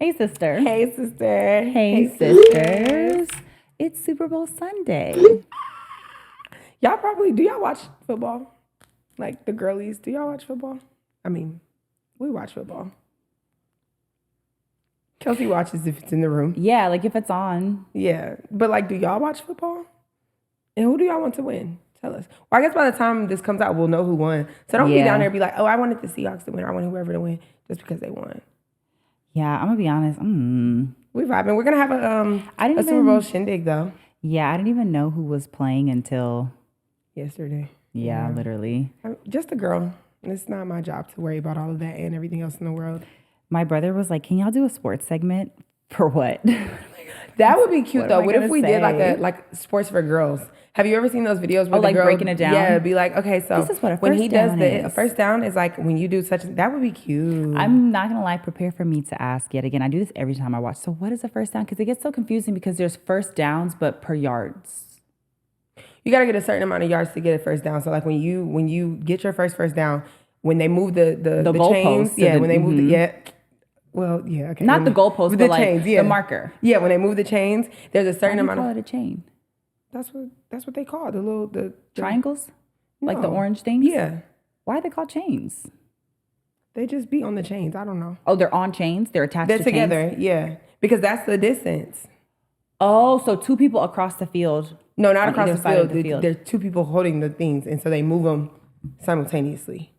Hey, sister. Hey, sister. Hey, sisters. It's Super Bowl Sunday. Do y'all watch football? Like the girlies, do y'all watch football? I mean, we watch football. Kelsey watches if it's in the room. Yeah, like if it's on. Yeah, but like, do y'all watch football? And who do y'all want to win? Tell us. Well, I guess by the time this comes out, we'll know who won. So don't be down there and be like, oh, I wanted the Seahawks to win. I want whoever to win just because they won. Yeah, I'm gonna be honest. We vibing. We're gonna have a Super Bowl shindig though. Yeah, I didn't even know who was playing until yesterday. Yeah, literally. I'm just a girl. It's not my job to worry about all of that and everything else in the world. My brother was like, "Can y'all do a sports segment for what?" That would be cute though. What if we did like sports for girls? Have you ever seen those videos where the girl breaking it down? Yeah, be like, okay, so this is what when he does a first down is like when you do such. That would be cute. I'm not gonna lie. Prepare for me to ask yet again. I do this every time I watch. So what is a first down? Because it gets so confusing because there's first downs but per yards. You gotta get a certain amount of yards to get a first down. So like when you get your first down, when they move the chains, when they move well, yeah, okay. Not the goalpost, but like chains, the marker. Yeah, when they move the chains, there's a certain amount of. Why do you call it a chain? That's what they call it, the triangles, no. Like the orange things. Yeah. Why are they called chains? They just be on the chains. I don't know. Oh, they're on chains. They're attached. They're to together. Chains? Yeah, because that's the distance. Oh, so two people across the field. No, not across the field. There's two people holding the things, and so they move them simultaneously.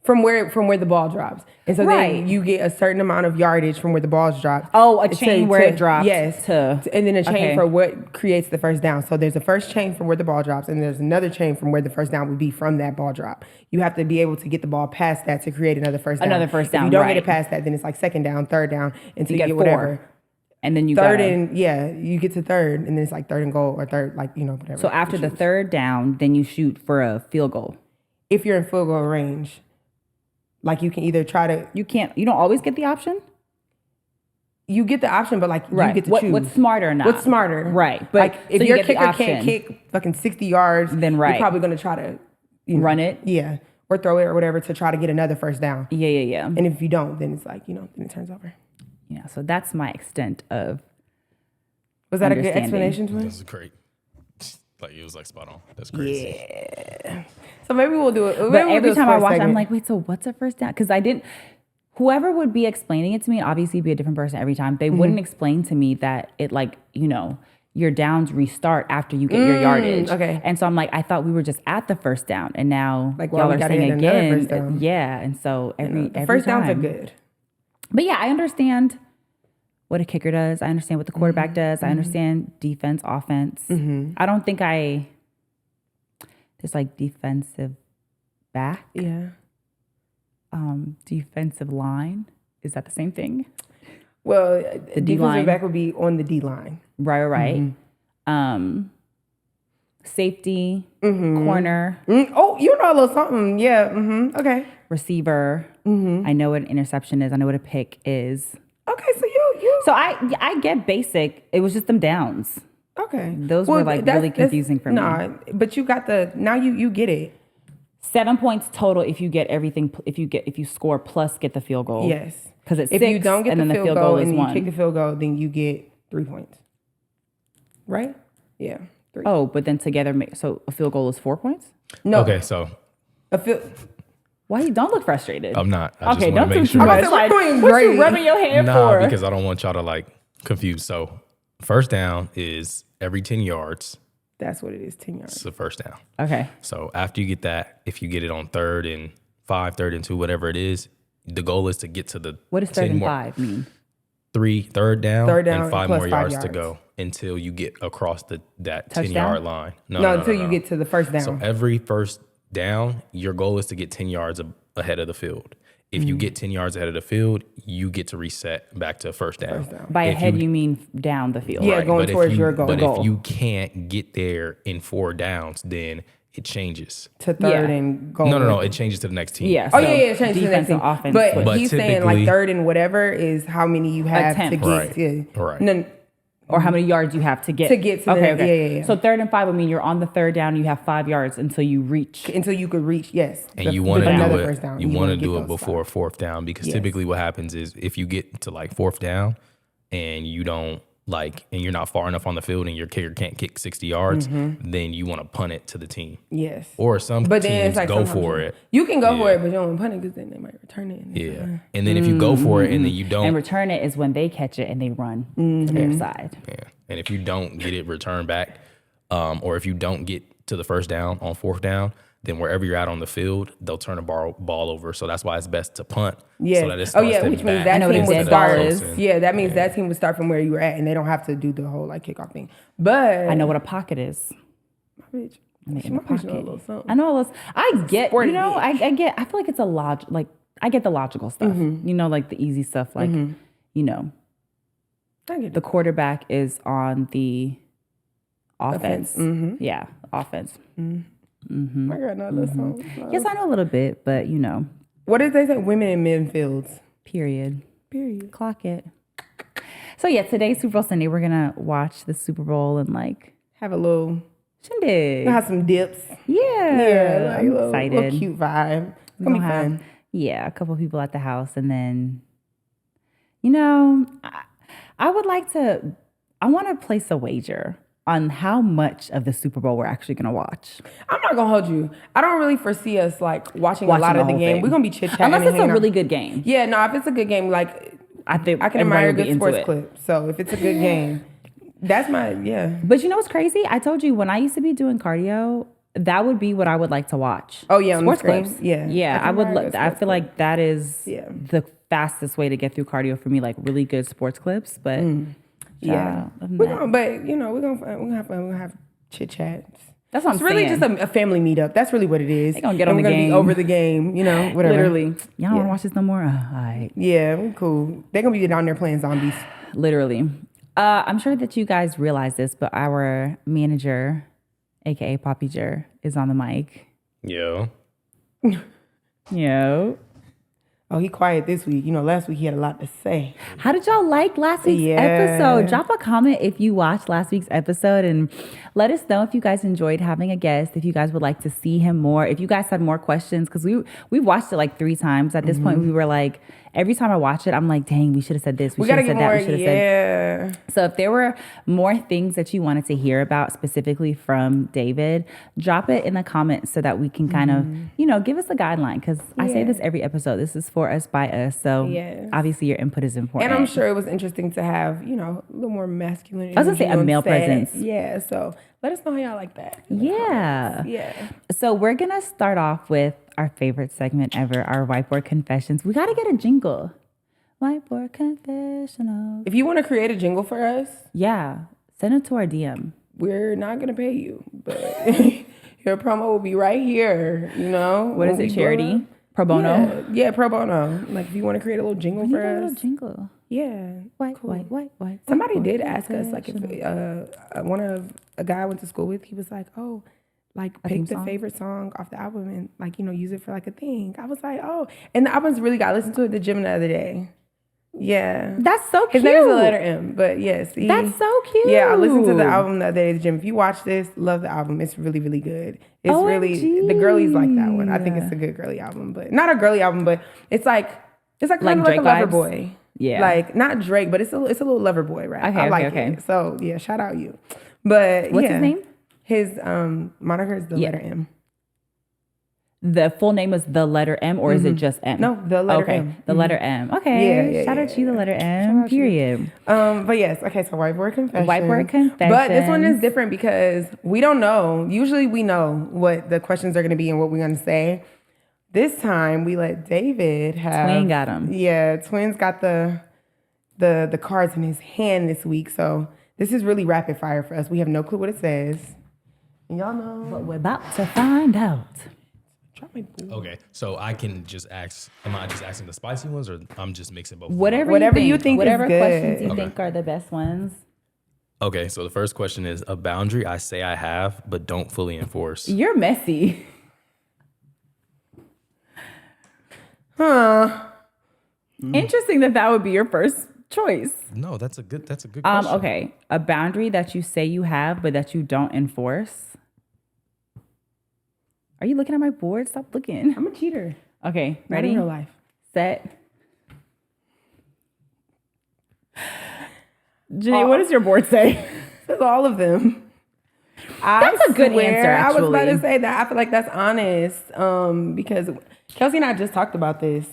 From where the ball drops. And so then you get a certain amount of yardage from where the balls drop. Oh, a chain where it drops. Yes. And then a chain for what creates the first down. So there's a first chain from where the ball drops, and there's another chain from where the first down would be from that ball drop. You have to be able to get the ball past that to create another first down. Another first down, If you don't get it past that, then it's like second down, third down, until you get whatever. 4. And then you you get to third, and then it's like third and goal or third, whatever. So after the third down, then you shoot for a field goal. If you're in field goal range. Like you can either try to... You don't always get the option? You get the option, but like you get to choose. What's smarter or not? What's smarter? Right. But like if your kicker can't kick fucking 60 yards, then you're probably going to try to... run it? Yeah. Or throw it or whatever to try to get another first down. Yeah. And if you don't, then it's like, then it turns over. Yeah, so that's my extent of Was that a good explanation to it? That was great. Like it was like spot on. That's crazy. Yeah. So maybe we'll do it. But every time I watch it, I'm like, wait, so what's a first down? Because whoever would be explaining it to me, obviously be a different person every time. They wouldn't explain to me that it your downs restart after you get your yardage. Okay. And so I'm like, I thought we were just at the first down, and now y'all are saying again. Yeah. And so every first time. downs are good. But yeah, I understand what a kicker does. I understand what the quarterback does. I understand defense, offense. I don't think there's like defensive back. Yeah. Defensive line. Is that the same thing? Well, the defensive back would be on the D line. Right. Safety, corner. Oh, you know a little something. Yeah. Okay. Receiver. I know what an interception is. I know what a pick is. Okay, so you. So I get basic. It was just them downs. Okay. Those were like really confusing for me. Nah, but you got now you get it. 7 points total if you get everything. If you score plus get the field goal. Yes. Because it's if 6, you don't get and the then field goal is and 1. you kick the field goal, then you get 3 points. Right? Yeah. 3. Oh, but then together, so a field goal is 4 points? No. Okay, so why you don't look frustrated? I'm not. I okay, just don't want to make too sure. much. Like, what you rubbing your hand for? Because I don't want y'all to like confuse. So first down is every 10 yards. That's what it is, 10 yards. It's the first down. Okay. So after you get that, if you get it on 3rd and 5, 3rd and 2, whatever it is, the goal is to get to the what does 3rd and 5 mean? 3rd down, and 5 more yards yards to go until you get across that touchdown? 10-yard line. No, until you get to the first down. So every first down, your goal is to get 10 yards ahead of the field. If you get 10 yards ahead of the field, you get to reset back to first down. By ahead, you mean down the field. Yeah, right. Going towards your goal. But if you can't get there in 4 downs, then it changes to 3rd and goal. No. It changes to the next team. Yeah. So it changes to the next team. Offense. But he's saying like 3rd and whatever is how many you have to get. Right. No, Or how many yards you have to get to okay. yeah. So 3rd and 5 would mean you're on the 3rd down. You have 5 yards until you could reach. Yes, and you want to do another it. first down. You want to do it before 4th down because Yes. typically what happens is if you get to like 4th down and you don't and you're not far enough on the field and your kicker can't kick 60 yards, then you want to punt it to the team. Yes. Or some But then teams it's like go for it. You can go for it, but you don't want to punt it because then they might return it. Yeah. And then if you go for it and then you don't. and return it is when they catch it and they run to their side. Yeah. And if you don't get it returned back, or if you don't get to the first down on 4th down, then wherever you're at on the field, they'll turn a ball over. So that's why it's best to punt. Yeah. So that it starts which means back. that team would start. Yeah, that means that team would start from where you were at, and they don't have to do the whole like kickoff thing. But I know what a pocket is. Bitch, In she the might know a pocket. little something. I know a little. I get. Sporty You know, bitch. I get. I feel like it's a like I get the logical stuff. You know, like the easy stuff. Like you know, I get the quarterback is on the offense. Yeah, offense. My girl know a little something. Yes, I know a little bit, but you know, What did they say? Women in men fields. period. Clock it. So yeah, today's Super Bowl Sunday. We're gonna watch the Super Bowl and like Have a little. shindig. Have some dips. Yeah, like I'm a little excited. cute vibe. It's We're gonna be gonna fun. have, yeah, a couple people at the house, and then, you know, I would like to. I want to place a wager on how much of the Super Bowl we're actually gonna watch. I'm not gonna hold you. I don't really foresee us like watching a lot the of the whole game. thing. We're gonna be chit chatting. Unless it's a really good game. Yeah, no. If it's a good game, like I think I can everybody admire a would be good into sports it. clip. So if it's a good game, that's my But you know what's crazy? I told you when I used to be doing cardio, that would be what I would like to watch. Oh, yeah, on the sports screen? clips. Yeah. yeah. I I can would. admire a good I sports feel like that is Yeah. the fastest way to get through cardio for me. Like really good sports clips, but Yeah, we're gonna, but you know, we're gonna have fun. We're gonna have chit chats. That's what It's I'm really saying. just a family meetup. That's really what it is. They gonna get And on the we're gonna game. be over the game. You know, whatever. Literally, y'all don't want Yeah. to watch this no more. All right. Yeah, we're cool. They're gonna be down there playing zombies. Literally. I'm sure that you guys realize this, but our manager, aka Poppy Jer, is on the mic. Yo. Yo. Oh, he quiet this week. You know, last week he had a lot to say. How did y'all like last week's Yeah. episode? Drop a comment if you watched last week's episode and let us know if you guys enjoyed having a guest, if you guys would like to see him more, if you guys had more questions, because we watched it like 3 times. At this point, we were like, every time I watch it, I'm like, dang, we should have said this. We should gotta have get said that. more. We should have said. Yeah. So if there were more things that you wanted to hear about specifically from David, drop it in the comments so that we can kind of, you know, give us a guideline. Because I say this every episode. This is for us, by us. So Yes. obviously your input is important. And I'm sure it was interesting to have, you know, a little more masculine. I was gonna say energy a on male set. presence. Yeah. So let us know how y'all like that. Yeah. Yeah. So we're going to start off with our favorite segment ever, our whiteboard confessions. We got to get a jingle. Whiteboard confessional. If you want to create a jingle for us, Yeah. Send it to our DM. we're not gonna pay you, but your promo will be right here. You know, What is when it, we charity? blow up. Pro bono? Yeah, pro bono. Like if you want to create a little jingle We need for a little us, jingle. yeah. White. Somebody whiteboard did ask us like if confessional. a guy I went to school with, he was like, oh, like theme pick the song? favorite song off the album and like, you know, use it for like a thing. I was like, oh, and the album's really good. I listened to it at the gym the other day. Yeah. That's so His cute. name is the letter M, but yes. That's so cute. Yeah, I listened to the album the other day at the gym. If you watch this, love the album. It's really, really good. It's really, the girlies like that one. I think it's a good girly album, but not a girly album, but it's like kind of like Drake a lover vibes? boy. Yeah. Like not Drake, but it's a little lover boy rap. Okay, I like okay. it. So yeah, shout out you. But What's yeah. his name? His moniker is the letter M. The full name is the letter M, or is it just M? No, the letter okay. M. The letter M. Okay. Yeah, Shout out to you, the letter M. out to you. Period. But yes, okay, so whiteboard confession. Whiteboard confession. But this one is different because we don't know. Usually we know what the questions are going to be and what we're going to say. This time we let David have. Twin got 'em. Yeah, Twins got the cards in his hand this week. So this is really rapid fire for us. We have no clue what it says. And y'all know. But we're about to find out. Drop my boo. Okay, so I can just ask. Am I just asking the spicy ones, or I'm just mixing both? Whatever you think is whatever good. questions you Okay. think are the best ones. Okay, so the first question is a boundary I say I have but don't fully enforce. You're messy. Huh. Interesting that would be your first choice. No, that's a good question. Okay. A boundary that you say you have, but that you don't enforce. Are you looking at my board? Stop looking. I'm a cheater. Okay. Not Ready? in real life. Set. Jenny, what does your board say? Says all of them. That's a good answer, I was about actually. to say that. I feel like that's honest. Because Kelsey and I just talked about this.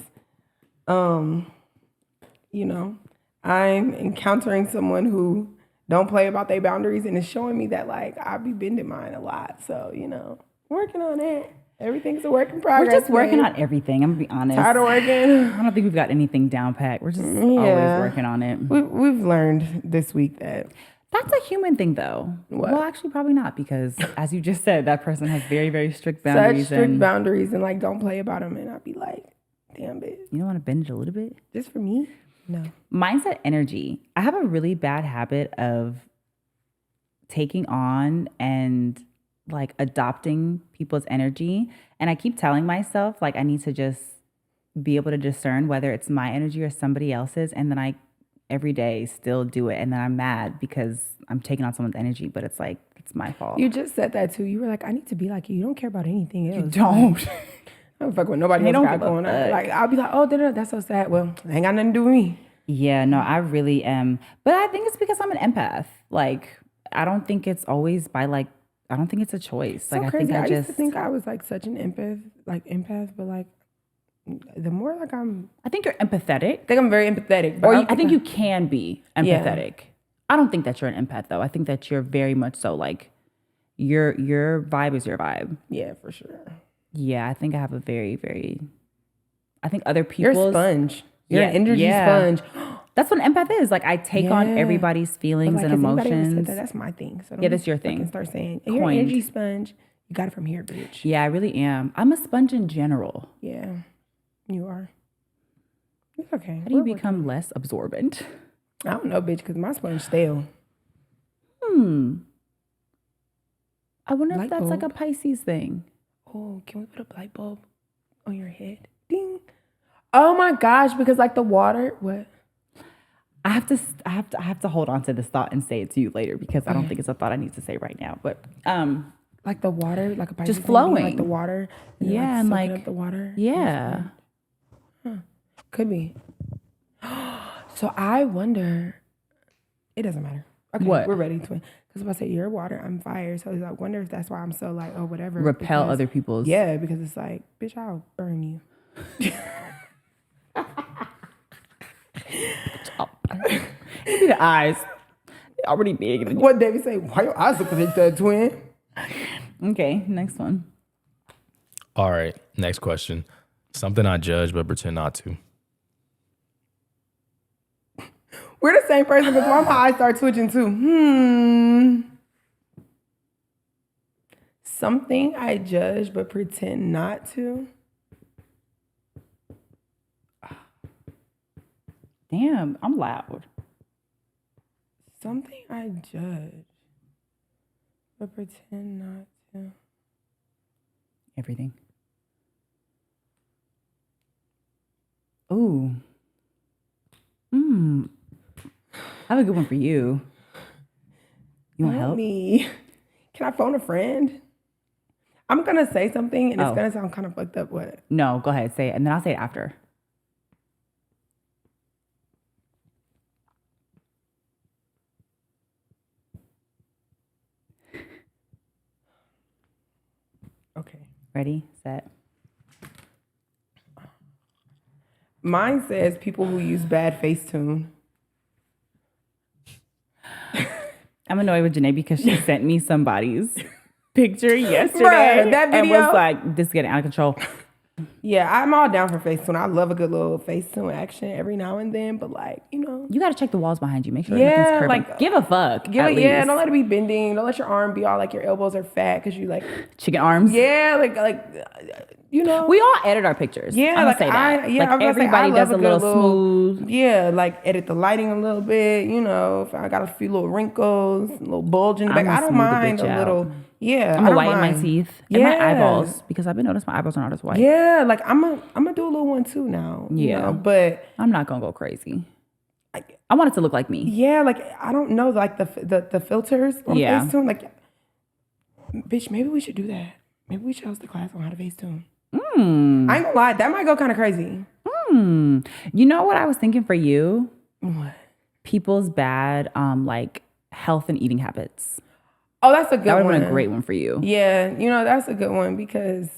You know, I'm encountering someone who don't play about their boundaries, and it's showing me that like I be bending mine a lot. So, you know, working on it. Everything's a work in progress. We're just working babe. on everything. I'm gonna be honest. Tired of working. I don't think we've got anything down pat. We're just always working on it. We've learned this week that That's a human thing, though. What? Well, actually, probably not, because as you just said, that person has very, very strict boundaries. such strict boundaries and like don't play about them, and I'd be like, damn bitch, You don't want to bend it a little bit? just for me? No. Mindset energy. I have a really bad habit of taking on and like adopting people's energy. And I keep telling myself like I need to just be able to discern whether it's my energy or somebody else's. And then I every day still do it. And then I'm mad because I'm taking on someone's energy, but it's like, it's my fault. You just said that too. You were like, I need to be like you. You don't care about anything else. You don't. I don't fuck with nobody else don't got give a going on. fuck. Like I'll be like, oh, that's so sad. Well, it ain't got nothing to do with me. Yeah, no, I really am. But I think it's because I'm an empath. Like, I don't think it's always by like, I don't think it's a choice. So Like, I crazy. think I I used to just, think I was like such an empath, but like the more like I think you're empathetic. I think I'm very empathetic. But Or I don't I think think you can be empathetic. I don't think that you're an empath though. I think that you're very much so like your vibe is your vibe. Yeah, for sure. Yeah, I think I have a very, very I think other You're people's a sponge. You're an energy sponge. That's what an empath is. Like I take on Yeah. everybody's But feelings like, and has anybody ever said emotions. that? That's my thing. So Yeah, that's your thing. fucking start saying you're an Coined. energy sponge. You got it from here, bitch. Yeah, I really am. I'm a sponge in general. Yeah, you are. It's okay. How do you become less absorbent? I don't know, bitch, because my sponge stale. I wonder Light if that's like a bulb. Pisces thing. Oh, can we put a light bulb on your head? Ding. Oh my gosh, because like the water, what? I have to hold on to this thought and say it to you later because I don't think it's a thought I need to say right now. But Like the water, like a Pisces Just thing being flowing. like the water. Yeah, and soaking like- up the water. yeah. Could be. So I wonder. It doesn't matter. Okay, What? we're ready to. Because if I say you're water, I'm fire. So I wonder if that's why I'm so like, oh, whatever. Repel because- other people's. Yeah, because it's like, bitch, I'll burn you. Maybe the eyes. They're already big. What David say? Why your eyes look like that, twin? Okay, next one. All right, next question. Something I judge but pretend not to. We're the same person because my eyes start twitching too. Something I judge but pretend not to. Damn, I'm loud. Something I judge but pretend not to. Everything. Ooh. I have a good one for you. You want help? Me. Can I phone a friend? I'm gonna say something and it's gonna sound kind of fucked up. What? No, go ahead. Say it, and then I'll say it after. Okay. Ready, set. Mine says people who use bad Facetune. I'm annoyed with Janae because she sent me somebody's picture yesterday. Bruh, that And video? was like, this is getting out of control. Yeah, I'm all down for Facetune. I love a good little Facetune action every now and then, but like, you know. You got to check the walls behind you. Make sure Yeah, nothing's curving. like- Give a fuck. Yeah, at yeah, least. don't let it be bending. Don't let your arm be all like your elbows are fat because you like, Chicken arms. yeah, you know. We all edit our pictures. Yeah, I'm gonna like say that. I was like gonna say, I everybody love does a good little smooth. Yeah, like edit the lighting a little bit. You know, if I got a few little wrinkles, a little bulge in the back, I'ma I don't smooth the mind bitch a out. little. Yeah, I'm I gonna don't whiten my mind. teeth and my Yeah. eyeballs because I've been noticing my eyebrows are not as white. Yeah, like I'm gonna do a little one too now. You Yeah. know, but I'm not gonna go crazy. I want it to look like me. Yeah, like I don't know, like the filters on Facetune. Like, bitch, maybe we should do that. Maybe we should host a class on how to Facetune. I ain't gonna lie, that might go kind of crazy. You know what I was thinking for you? What? People's bad like health and eating habits. Oh, that's a good one. That would have been a great one for you. Yeah, that's a good one because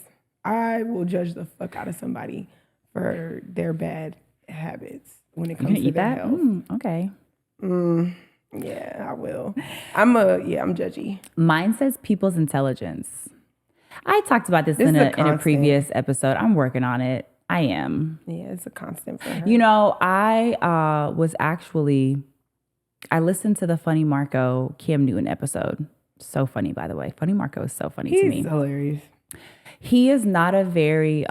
I will judge the fuck out of somebody for their bad habits when it comes to eat their that? health. Okay. Yeah, I will. I'm judgy. Mine says people's intelligence. I talked about this in a previous episode. I'm working on it. I am. Yeah, it's a constant for her. I was actually, I listened to the Funny Marco Cam Newton episode. So funny, by the way. Funny Marco is so funny to me. He's hilarious. He is not a very,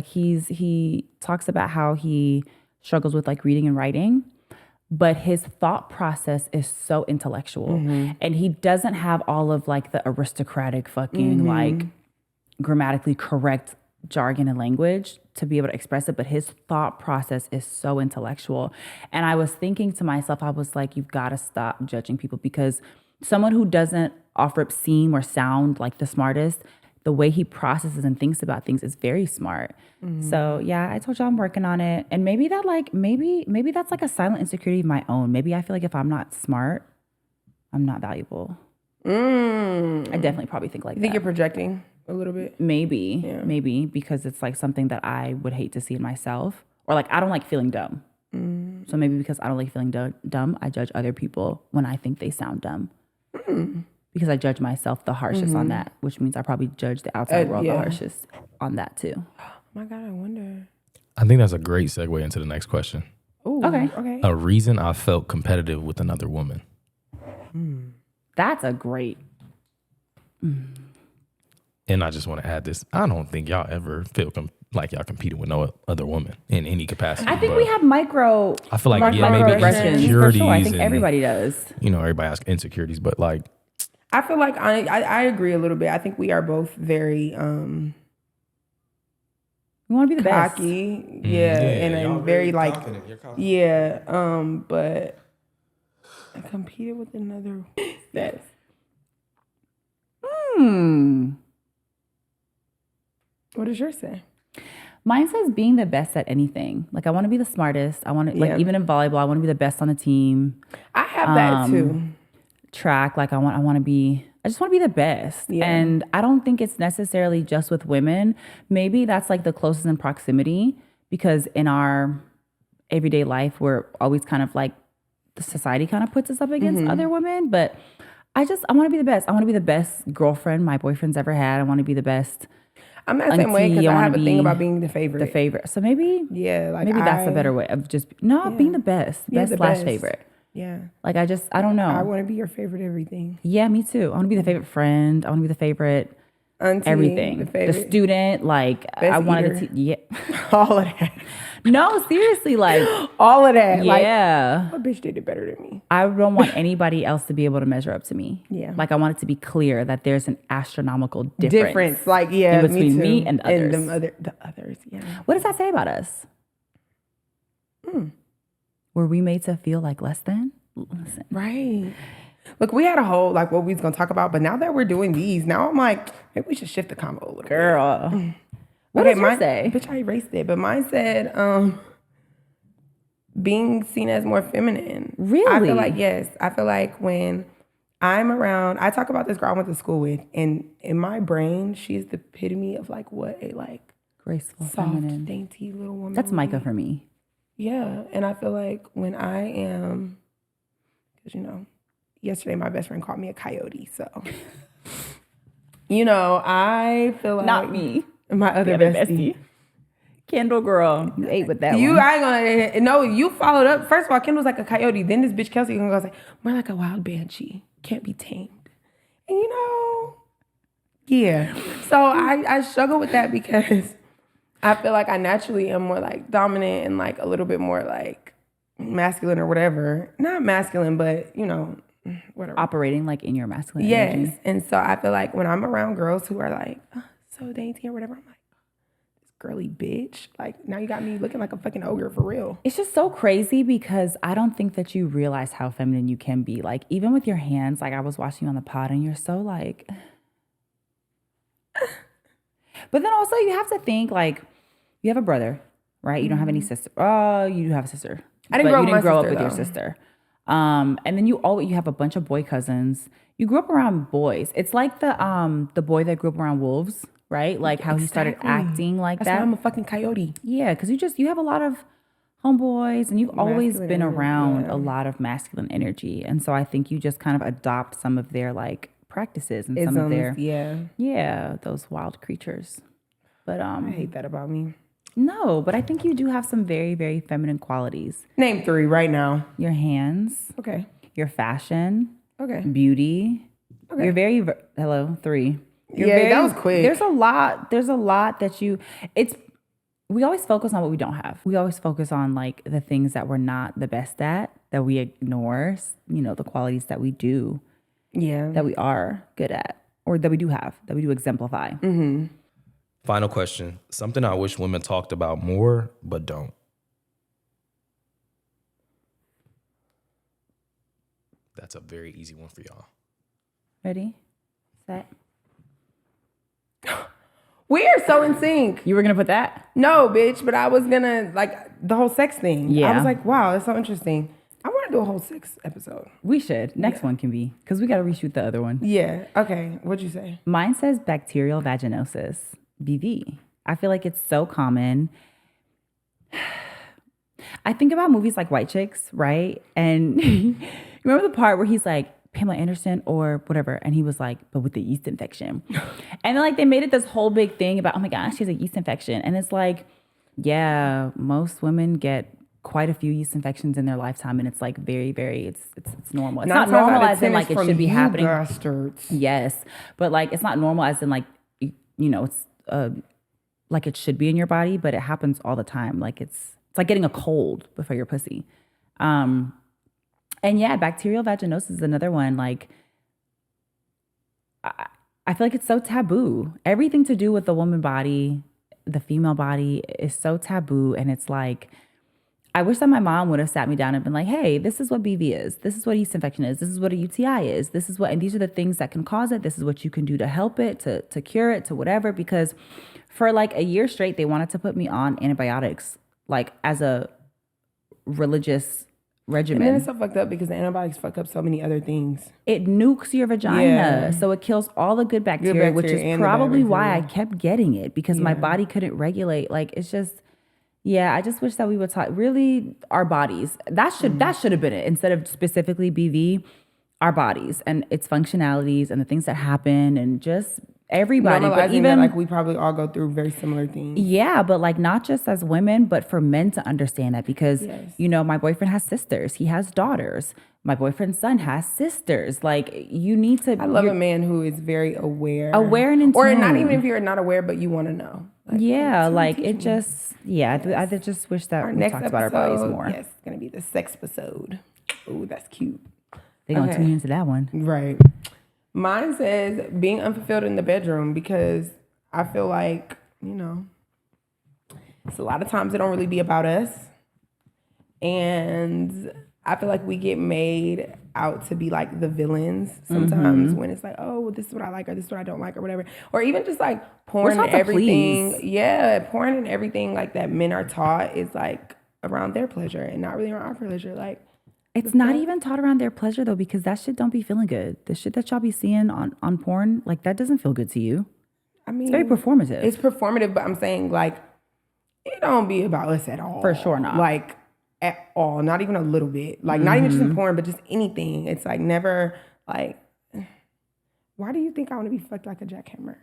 he talks about how he struggles with like reading and writing, but his thought process is so intellectual. And he doesn't have all of like the aristocratic fucking like grammatically correct jargon and language to be able to express it, but his thought process is so intellectual. And I was thinking to myself, I was like, you've got to stop judging people, because someone who doesn't offer up seem or sound like the smartest, the way he processes and thinks about things is very smart. So yeah, I told you I'm working on it. And maybe that like, maybe that's like a silent insecurity of my own. Maybe I feel like if I'm not smart, I'm not valuable. I definitely probably think like that. You think you're projecting a little bit? Maybe because it's like something that I would hate to see in myself, or like I don't like feeling dumb. So maybe because I don't like feeling dumb, I judge other people when I think they sound dumb. Because I judge myself the harshest on that, which means I probably judge the outside world the harshest on that too. Oh my God, I wonder. I think that's a great segue into the next question. Ooh, okay. A reason I felt competitive with another woman. That's a great. And I just want to add this. I don't think y'all ever feel like y'all competing with no other woman in any capacity. I think we have micro. I feel like, maybe microaggressions. insecurities. For sure. I think and, everybody does. Everybody has insecurities, but like. I feel like I agree a little bit. I think we are both very we want to be the cocky, best. and very like confident. You're confident. but I competed with another. That's What does yours say? Mine says being the best at anything. Like I want to be the smartest. I want to like even in volleyball, I want to be the best on the team. I have that too. Track, like I just want to be the best. Yeah. And I don't think it's necessarily just with women. Maybe that's like the closest in proximity, because in our everyday life, we're always kind of like, the society kind of puts us up against other women. But I want to be the best. I want to be the best girlfriend my boyfriend's ever had. I want to be the best. I'm that same way because I have a thing about being the favorite. So maybe that's a better way of just being the best. Best / favorite. Yeah. Like I don't know. I want to be your favorite everything. Yeah, me too. I want to be the favorite friend. I want to be the favorite auntie, everything. The student, like I wanted to all of that. No, seriously, like all of that. Yeah. Like, a bitch did it better than me. I don't want anybody else to be able to measure up to me. Yeah. Like I want it to be clear that there's an astronomical difference. Like in between me and others. And the others, yeah. What does that say about us? Were we made to feel like less than? Listen. Right. Look, we had a whole, like, what we was going to talk about, but now that we're doing these, now I'm like, maybe we should shift the combo a little bit. Girl. What does mine say? Bitch, I erased it, but mine said being seen as more feminine. Really? I feel like, yes. I feel like when I'm around, I talk about this girl I went to school with, and in my brain, she's the epitome of, like, what a, like, graceful, soft, feminine, dainty little woman. That's Micah for me. Yeah, and I feel like when I am, because, yesterday my best friend called me a coyote, so, I feel like. Not me. My other bestie. Kendall, girl, you ate with that one. I ain't gonna, no, you followed up. First of all, Kendall's like a coyote. Then this bitch Kelsey gonna go say, more like a wild banshee. Can't be tamed. And yeah. So I struggle with that because I feel like I naturally am more like dominant and like a little bit more like masculine or whatever. Not masculine, but whatever. Operating like in your masculine energy. And so I feel like when I'm around girls who are like, oh, so dainty or whatever, I'm like, this girly bitch. Like, now you got me looking like a fucking ogre for real. It's just so crazy because I don't think that you realize how feminine you can be. Like, even with your hands, like I was watching you on the pod and you're so like... But then also you have to think, like, you have a brother, right? You don't have any sister. Oh, you do have a sister. I didn't but grow you didn't grow up sister, with your sister. And then you have a bunch of boy cousins. You grew up around boys. It's like the boy that grew up around wolves, right? Like how he started acting like That's that. why I'm a fucking coyote. Yeah, because you have a lot of homeboys and you've always Masculine been energy, around yeah. a lot of masculine energy. And so I think you just kind of adopt some of their like practices and some of their those wild creatures. But I hate that about me. no, but I think you do have some very, very feminine qualities. Name 3 right now. Your hands, Okay. your fashion, Okay. beauty. Okay. You're very, 3. You're Yeah, that was quick. There's a lot that we always focus on what we don't have. We always focus on like the things that we're not the best at, that we ignore, the qualities that we do, that we are good at, or that we do have, that we do exemplify. Mm-hmm. Final question. Something I wish women talked about more, but don't. That's a very easy one for y'all. Ready? Set. We are so in sync. You were going to put that? No, bitch, but I was gonna, like, the whole sex thing. Yeah. I was like, wow, that's so interesting. I want to do a whole sex episode. We should. Next one can be, because we got to reshoot the other one. Yeah. Okay. What'd you say? Mine says bacterial vaginosis, BV. I feel like it's so common. I think about movies like White Chicks, right? And you remember the part where he's like, Pamela Anderson or whatever, and he was like, but with the yeast infection. And then like they made it this whole big thing about, oh my gosh, she has a yeast infection. And it's like, yeah, most women get quite a few yeast infections in their lifetime, and it's like very, very, it's normal. It's not normal as in like it should be happening. Bastards. Yes, but like it's not normal as in like it's like it should be in your body, but it happens all the time. Like it's like getting a cold before your pussy. And yeah, bacterial vaginosis is another one. Like, I feel like it's so taboo. Everything to do with the woman body, the female body is so taboo. And it's like, I wish that my mom would have sat me down and been like, hey, this is what BV is. This is what yeast infection is. This is what a UTI is. This is what, and these are the things that can cause it. This is what you can do to help it, to cure it, to whatever. Because for like a year straight, they wanted to put me on antibiotics, like as a religious regimen. And then it's so fucked up because the antibiotics fuck up so many other things. It nukes your vagina. Yeah. So it kills all the good bacteria, which is and the probably bad why I bacteria. kept getting it, because my body couldn't regulate. Like, it's just, yeah, I just wish that we would talk really our bodies. That should have been it. Instead of specifically BV, our bodies and its functionalities and the things that happen and just everybody. But Normalizing even that, like, we probably all go through very similar things. yeah, but like not just as women, but for men to understand that, because Yes. my boyfriend has sisters, he has daughters. My boyfriend's son has sisters. Like, you need to. I love a man who is very aware. Aware and in Or tune. not even if you're not aware, but you want to know. Like, Yeah, oh, like teach it me. just. Yeah, I just wish that Our we next talked episode, about our bodies more. yes, it's going to be the sex episode. Ooh, that's cute. They're gonna Okay. tune into that one. Right. Mine says being unfulfilled in the bedroom, because I feel like, it's a lot of times it don't really be about us. And I feel like we get made out to be like the villains sometimes when it's like, oh, well, this is what I like, or this is what I don't like, or whatever. Or even just like porn We're and taught to everything. please. Yeah, porn and everything like that men are taught is like around their pleasure and not really around our pleasure. Like, It's not even taught around their pleasure though, because that shit don't be feeling good. The shit that y'all be seeing on porn, like that doesn't feel good to you. I mean, It's very performative. It's performative, but I'm saying like it don't be about us at all. For sure not. Like at all. Not even a little bit. Like not even just in porn, but just anything. It's like never like, why do you think I want to be fucked like a jackhammer?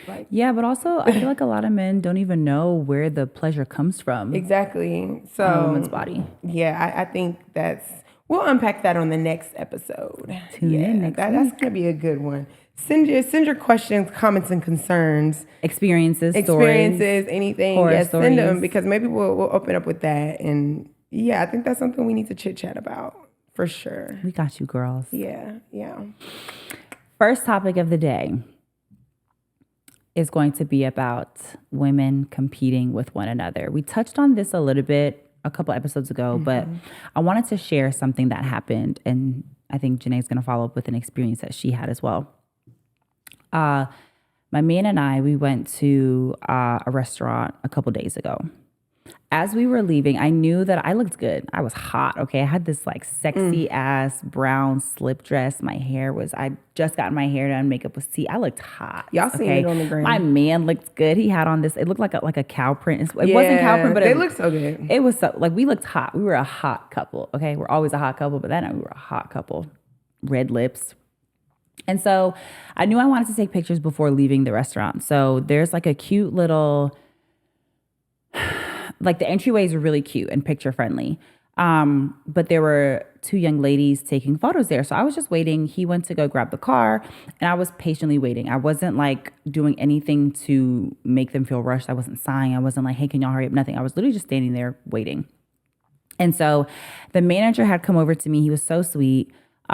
Like, yeah, but also I feel like a lot of men don't even know where the pleasure comes from exactly. So on a woman's body. yeah, I think we'll unpack that on the next episode. Tune in next That's gonna be a good one. Send your questions, comments, and concerns. Experiences, Anything. horror Yes, send them, stories. because maybe we'll open up with that. And yeah, I think that's something we need to chit chat about for sure. We got you, girls. Yeah. First topic of the day. is going to be about women competing with one another. We touched on this a little bit a couple episodes ago, but I wanted to share something that happened, and I think Janae's going to follow up with an experience that she had as well. My man and I, we went to a restaurant a couple days ago. As we were leaving, I knew that I looked good. I was hot, okay? I had this like sexy ass brown slip dress. I just got my hair done, makeup was I looked hot. Y'all seen it on the gram. My man looked good. He had on this, it looked like a cow print. It wasn't cow print, but they looked so good. It was so, like we looked hot. We were a hot couple, okay? We're always a hot couple, but that night we were a hot couple. Red lips. And so I knew I wanted to take pictures before leaving the restaurant. So there's like a cute little... like the entryways were really cute and picture friendly. But there were two young ladies taking photos there. So I was just waiting. He went to go grab the car and I was patiently waiting. I wasn't like doing anything to make them feel rushed. I wasn't sighing. I wasn't like, hey, can y'all hurry up? Nothing. I was literally just standing there waiting. And so the manager had come over to me. He was so sweet.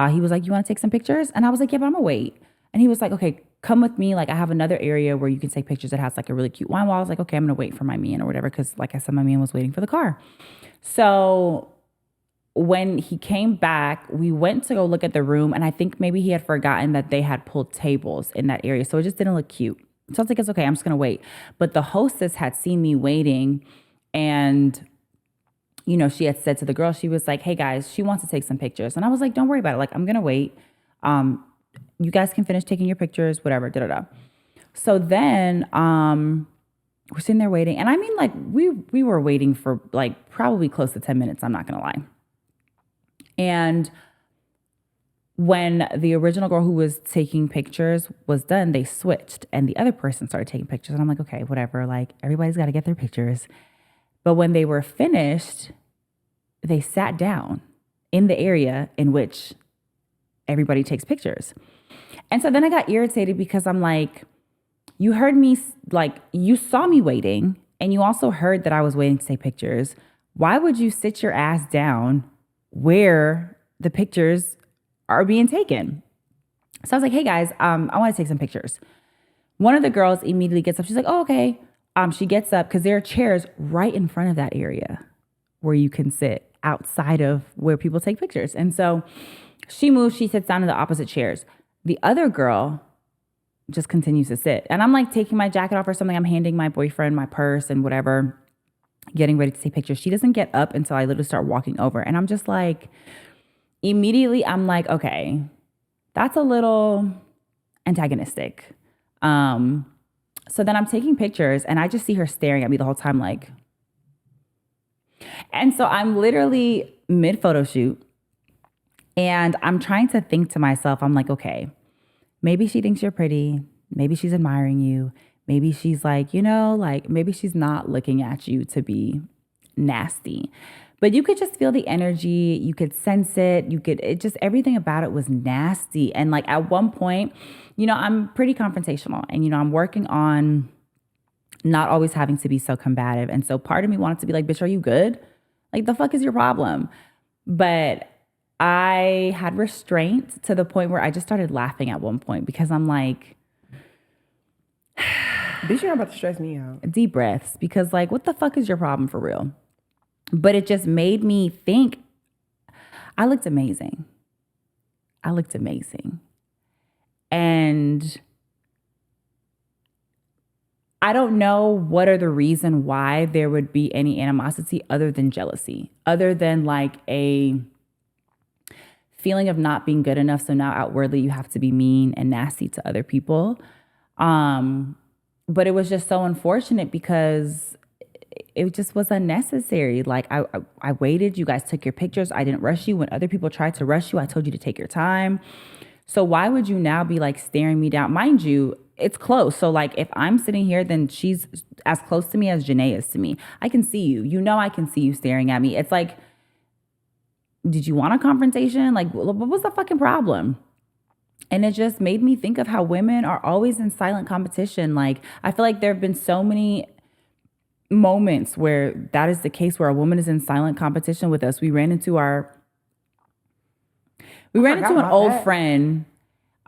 He was like, you want to take some pictures? And I was like, yeah, but I'm gonna wait. And he was like, okay, come with me. Like I have another area where you can take pictures that has like a really cute wine wall. I was like, okay, I'm going to wait for my man or whatever. Cause like I said, my man was waiting for the car. So when he came back, we went to go look at the room. And I think maybe he had forgotten that they had pulled tables in that area. So it just didn't look cute. So I was like, it's okay. I'm just going to wait. But the hostess had seen me waiting and you know, she had said to the girl, she was like, hey guys, she wants to take some pictures. And I was like, don't worry about it. Like, I'm going to wait. You guys can finish taking your pictures, whatever, da-da-da. So then we're sitting there waiting. And I mean, like, we were waiting for, like, probably close to 10 minutes. I'm not going to lie. And when the original girl who was taking pictures was done, they switched. And the other person started taking pictures. And I'm like, okay, whatever. Like, everybody's got to get their pictures. But when they were finished, they sat down in the area in which everybody takes pictures. And so then I got irritated because I'm like, you heard me, like, you saw me waiting and you also heard that I was waiting to take pictures. Why would you sit your ass down where the pictures are being taken? So I was like, hey guys, I want to take some pictures. One of the girls immediately gets up. She's like, oh, okay. She gets up because there are chairs right in front of that area where you can sit outside of where people take pictures. And so she moves, she sits down in the opposite chairs. The other girl just continues to sit. And I'm like taking my jacket off or something. I'm handing my boyfriend my purse and whatever, getting ready to take pictures. She doesn't get up until I literally start walking over. And I'm just like, immediately I'm like, okay, that's a little antagonistic. So then I'm taking pictures and I just see her staring at me the whole time like. And so I'm literally mid photo shoot. And I'm trying to think to myself, I'm like, okay, maybe she thinks you're pretty. Maybe she's admiring you. Maybe she's like, you know, like maybe she's not looking at you to be nasty. But you could just feel the energy. You could sense it. It just, everything about it was nasty. And like at one point, you know, I'm pretty confrontational and, you know, I'm working on not always having to be so combative. And so part of me wanted to be like, bitch, are you good? Like the fuck is your problem? But I had restraint to the point where I just started laughing at one point because I'm like, bitch, you're not about to stress me out. Deep breaths, because like, what the fuck is your problem for real? But it just made me think I looked amazing. And I don't know what are the reason why there would be any animosity other than jealousy, other than like a feeling of not being good enough. So now outwardly you have to be mean and nasty to other people. But it was just so unfortunate because it just was unnecessary. Like I waited, you guys took your pictures. I didn't rush you. When other people tried to rush you, I told you to take your time. So why would you now be like staring me down? Mind you, it's close. So like if I'm sitting here, then she's as close to me as Janae is to me. I can see you. You know I can see you staring at me. It's like, did you want a confrontation? Like, what was the fucking problem? And it just made me think of how women are always in silent competition. Like, I feel like there have been so many moments where that is the case, where a woman is in silent competition with us. We ran into an old friend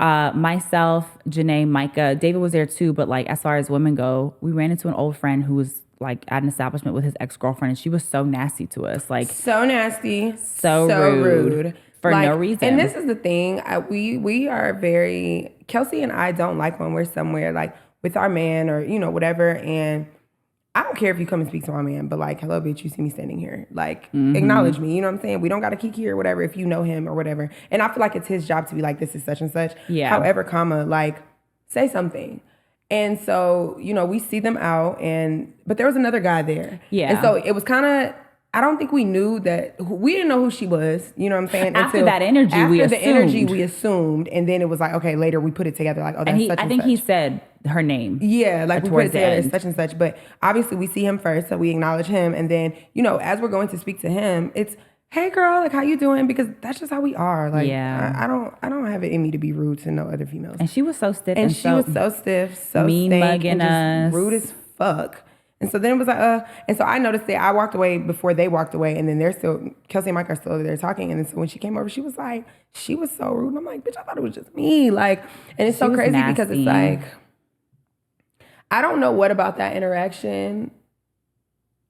Myself, Janae, Micah, David was there too. But like, as far as women go, we ran into an old friend who was like at an establishment with his ex-girlfriend, and she was so nasty to us. Like, so nasty, so rude. For like, no reason. And this is the thing. We are very, Kelsey and I don't like when we're somewhere like with our man or, you know, whatever. And I don't care if you come and speak to my man, but like, hello, bitch, you see me standing here. Like, acknowledge me. You know what I'm saying? We don't got to kiki or whatever if you know him or whatever. And I feel like it's his job to be like, this is such and such. Yeah. However, like, say something. And so, you know, we see them out but there was another guy there. Yeah. And so it was kind of, I don't think we knew we didn't know who she was. You know what I'm saying? After that energy, we assumed. And then it was like, okay, later we put it together like, oh, that's such and such. I think he said her name. Yeah, like we put it together as such and such. But obviously we see him first, so we acknowledge him. And then, you know, as we're going to speak to him, it's, hey girl, like how you doing? Because that's just how we are. Like, yeah. I don't have it in me to be rude to no other females. And she was so stiff. And she was so stiff, so mean mugging us. Rude as fuck. And so then it was like, and so I noticed that I walked away before they walked away, and then Kelsey and Mike are still over there talking. And then so when she came over, she was so rude. And I'm like, bitch, I thought it was just me. Like, and it's so crazy because it's like, I don't know what about that interaction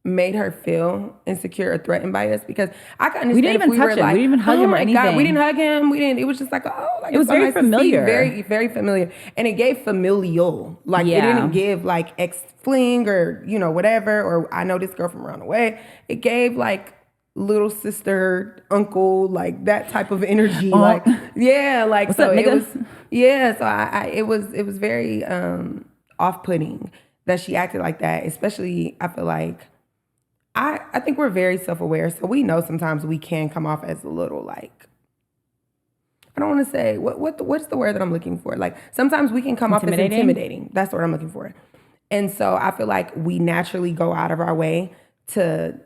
made her feel insecure or threatened by us, because I can understand. We didn't even touch him. We didn't even hug him or anything. God, we didn't hug him. We didn't. It was just like, oh, like it was very familiar. Very, very familiar. And it gave familial. Like, it didn't give like ex-fling or, you know, whatever, or I know this girl from around the way. It gave like little sister, uncle, like that type of energy. Like, yeah, like, what's so up, it nigga? was, yeah. So it was very off-putting that she acted like that. Especially, I feel like, I think we're very self-aware, so we know sometimes we can come off as a little like, I don't want to say, what's the word that I'm looking for? Like, sometimes we can come off as intimidating. That's what I'm looking for. And so I feel like we naturally go out of our way to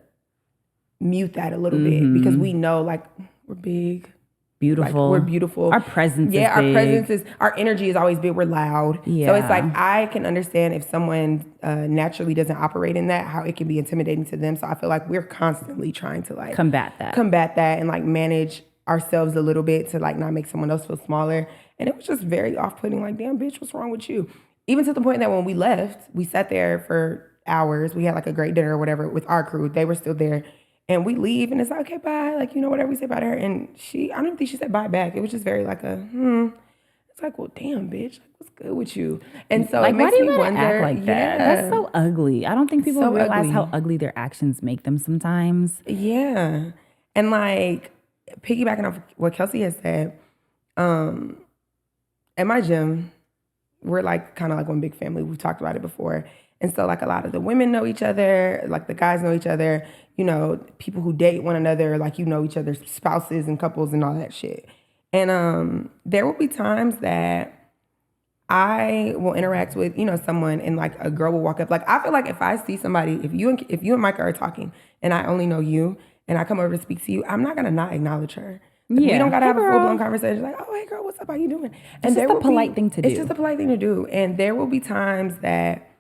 mute that a little bit, because we know, like, we're big. Beautiful. Like, we're beautiful. Our presence is big. our presence is, our energy is always big. We're loud. Yeah. So it's like, I can understand if someone naturally doesn't operate in that, how it can be intimidating to them. So I feel like we're constantly trying to like combat that and like manage ourselves a little bit to like not make someone else feel smaller. And it was just very off-putting. Like, damn, bitch, what's wrong with you? Even to the point that when we left, we sat there for hours. We had like a great dinner or whatever with our crew. They were still there. And we leave, and it's like, okay, bye. Like, you know, whatever we say bye to her. And I don't think she said bye back. It was just very like It's like, well, damn, bitch. Like, what's good with you? And so like, it makes why do you me wonder. act like that? That's so ugly. I don't think people realize ugly. how ugly their actions make them sometimes. Yeah. And like, piggybacking off what Kelsey has said, at my gym, we're like kind of like one big family. We've talked about it before. And so like a lot of the women know each other, like the guys know each other, you know, people who date one another, like, you know each other's spouses and couples and all that shit. And there will be times that I will interact with, you know, someone, and like a girl will walk up. Like, I feel like if I see somebody, if you and Micah are talking and I only know you and I come over to speak to you, I'm not going to not acknowledge her. Yeah. We don't got to have a full-blown conversation like, oh, hey, girl, what's up? How you doing? And it's just a polite thing to do. It's just a polite thing to do. And there will be times that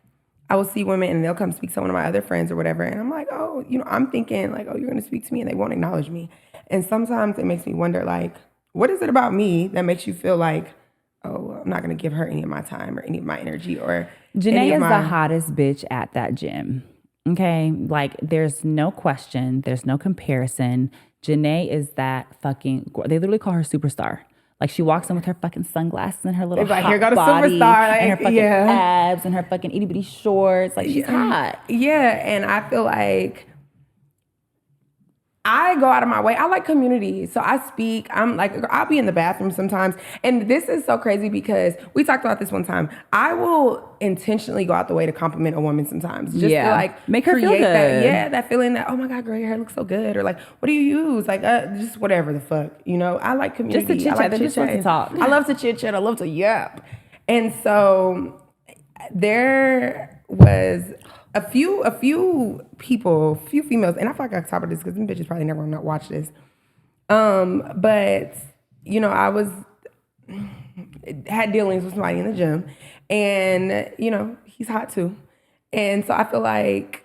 I will see women and they'll come speak to one of my other friends or whatever. And I'm like, oh, you know, I'm thinking like, oh, you're going to speak to me, and they won't acknowledge me. And sometimes it makes me wonder, like, what is it about me that makes you feel like, oh, I'm not going to give her any of my time or any of my energy or Janae is the hottest bitch at that gym. Okay. Like, there's no question. There's no comparison. Janae is that fucking, they literally call her superstar. Like, she walks in with her fucking sunglasses and her little hot here go the body superstar, like, and her fucking abs and her fucking itty bitty shorts. Like, she's hot. Yeah, and I feel like I go out of my way. I like community. So I speak. I'm like, I'll be in the bathroom sometimes. And this is so crazy because we talked about this one time. I will intentionally go out the way to compliment a woman sometimes. Just to like make her feel good. That feeling that, oh my God, girl, your hair looks so good. Or like, what do you use? Like, just whatever the fuck. You know, I like community. Just to chit chat. Just to talk. I love to chit chat. I love to yap. And so there was a few females, and I feel like I talk about this because them bitches probably never gonna watch this. But you know, I had dealings with somebody in the gym, and you know, he's hot too. And so I feel like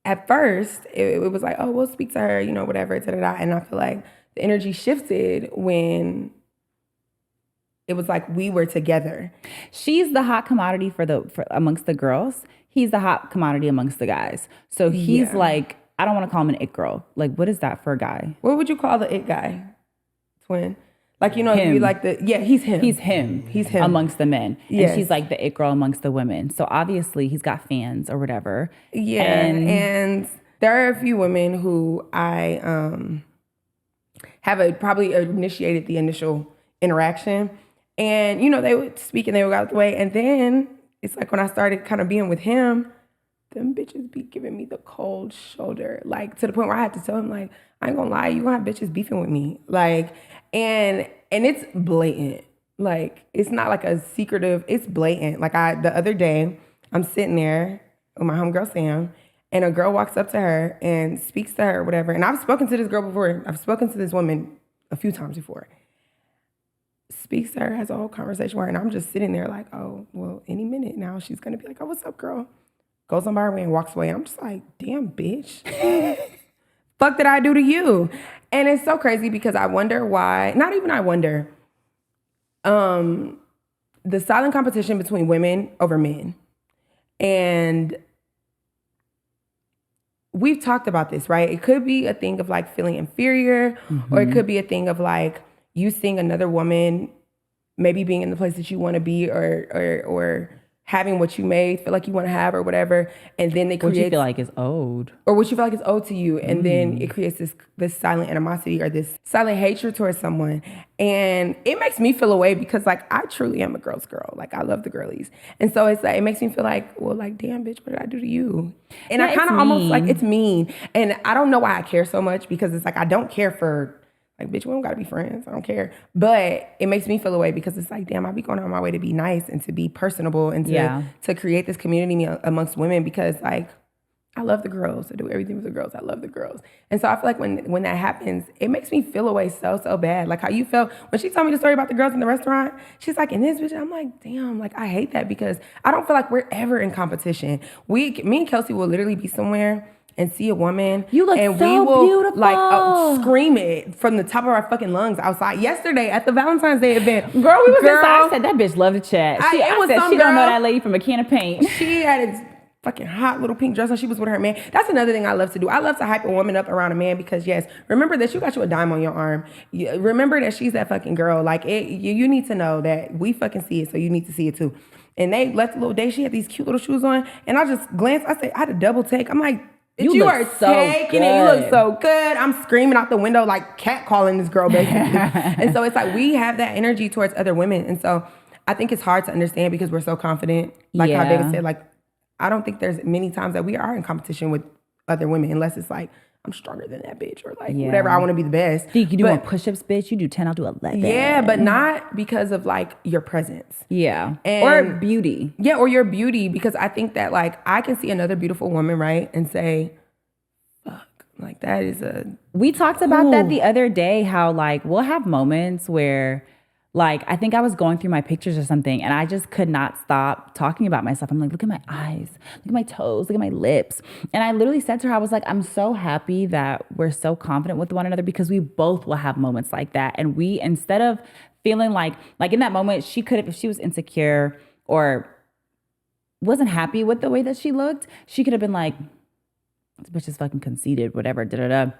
at first it was like, oh, we'll speak to her, you know, whatever, and I feel like the energy shifted when it was like we were together. She's the hot commodity for amongst the girls. He's the hot commodity amongst the guys. So he's like, I don't want to call him an it girl. Like, what is that for a guy? What would you call the it guy? Twin? Like, you know, if you like he's him. He's him. He's him. Amongst the men. Yes. And she's like the it girl amongst the women. So obviously he's got fans or whatever. Yeah. And there are a few women who I have probably initiated the initial interaction. And, you know, they would speak and they would go out the way. And then it's like when I started kind of being with him, them bitches be giving me the cold shoulder. Like, to the point where I had to tell him, like, I ain't gonna lie, you gonna have bitches beefing with me. Like, and it's blatant. Like, it's not like a secretive, it's blatant. Like, the other day, I'm sitting there with my homegirl Sam, and a girl walks up to her and speaks to her or whatever. And I've spoken to this girl before. I've spoken to this woman a few times before. Speaks to her, has a whole conversation with her, and I'm just sitting there like, oh, well, any minute now she's gonna be like, oh, what's up, girl? Goes on by her way and walks away. I'm just like, damn, bitch. Fuck did I do to you? And it's so crazy because I wonder why, not even I wonder, the silent competition between women over men. And we've talked about this, right? It could be a thing of like feeling inferior, or it could be a thing of like you seeing another woman maybe being in the place that you want to be, or having what you may feel like you want to have or whatever, and then they create what you feel like is owed. Or what you feel like is owed to you, and then it creates this silent animosity or this silent hatred towards someone. And it makes me feel away because like I truly am a girl's girl. Like I love the girlies. And so it's like it makes me feel like, well, like, damn bitch, what did I do to you? And I kind of almost like it's mean. And I don't know why I care so much, because it's like I don't care for like, bitch, we don't gotta be friends. I don't care. But it makes me feel away because it's like, damn, I be going on my way to be nice and to be personable and to create this community amongst women, because like I love the girls. I do everything with the girls. I love the girls. And so I feel like when that happens, it makes me feel away so bad. Like how you felt when she told me the story about the girls in the restaurant. She's like, in this bitch, I'm like, damn, like I hate that, because I don't feel like we're ever in competition. Me and Kelsey will literally be somewhere and see a woman, you look and so we will beautiful. Like scream it from the top of our fucking lungs outside. Yesterday at the Valentine's Day event, girl, we was inside. I said that bitch loved to chat. She don't know that lady from a can of paint. She had a fucking hot little pink dress on. She was with her man. That's another thing I love to do. I love to hype a woman up around a man, because yes, remember that you got you a dime on your arm. Remember that she's that fucking girl. Like you need to know that we fucking see it, so you need to see it too. And they left the little day. She had these cute little shoes on, and I just glanced. I had a double take. I'm like, you are so taking it. You look so good. I'm screaming out the window like catcalling this girl, basically. And so it's like we have that energy towards other women. And so I think it's hard to understand because we're so confident. Like how David said, like, I don't think there's many times that we are in competition with other women, unless it's like, I'm stronger than that bitch, or like whatever, I want to be the best. You do more push-ups, bitch. You do 10, I'll do 11. Yeah, but not because of like your presence. Yeah. And, or beauty. Yeah, or your beauty, because I think that like I can see another beautiful woman, right, and say, like that is we talked about that the other day, how like we'll have moments where like I think I was going through my pictures or something, and I just could not stop talking about myself. I'm like, look at my eyes, look at my toes, look at my lips. And I literally said to her, I was like, I'm so happy that we're so confident with one another, because we both will have moments like that. And we, instead of feeling like in that moment, she could have, if she was insecure or wasn't happy with the way that she looked, she could have been like, this bitch is fucking conceited, whatever, da-da-da.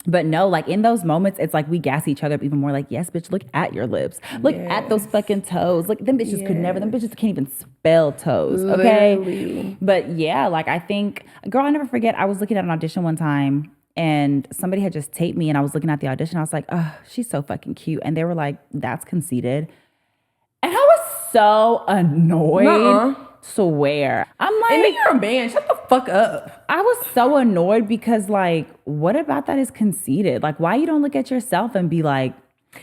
But no, like in those moments, it's like we gas each other up even more. Like, yes, bitch, look at your lips. Look at those fucking toes. Like, them bitches could never, them bitches can't even spell toes, okay? Literally. But yeah, like I think, girl, I'll never forget, I was looking at an audition one time and somebody had just taped me and I was looking at the audition. I was like, oh, she's so fucking cute. And they were like, that's conceited. And I was so annoyed. Swear. I'm like, and then you're a man, shut the fuck up. I was so annoyed because like, what about that is conceited? Like, why you don't look at yourself and be like,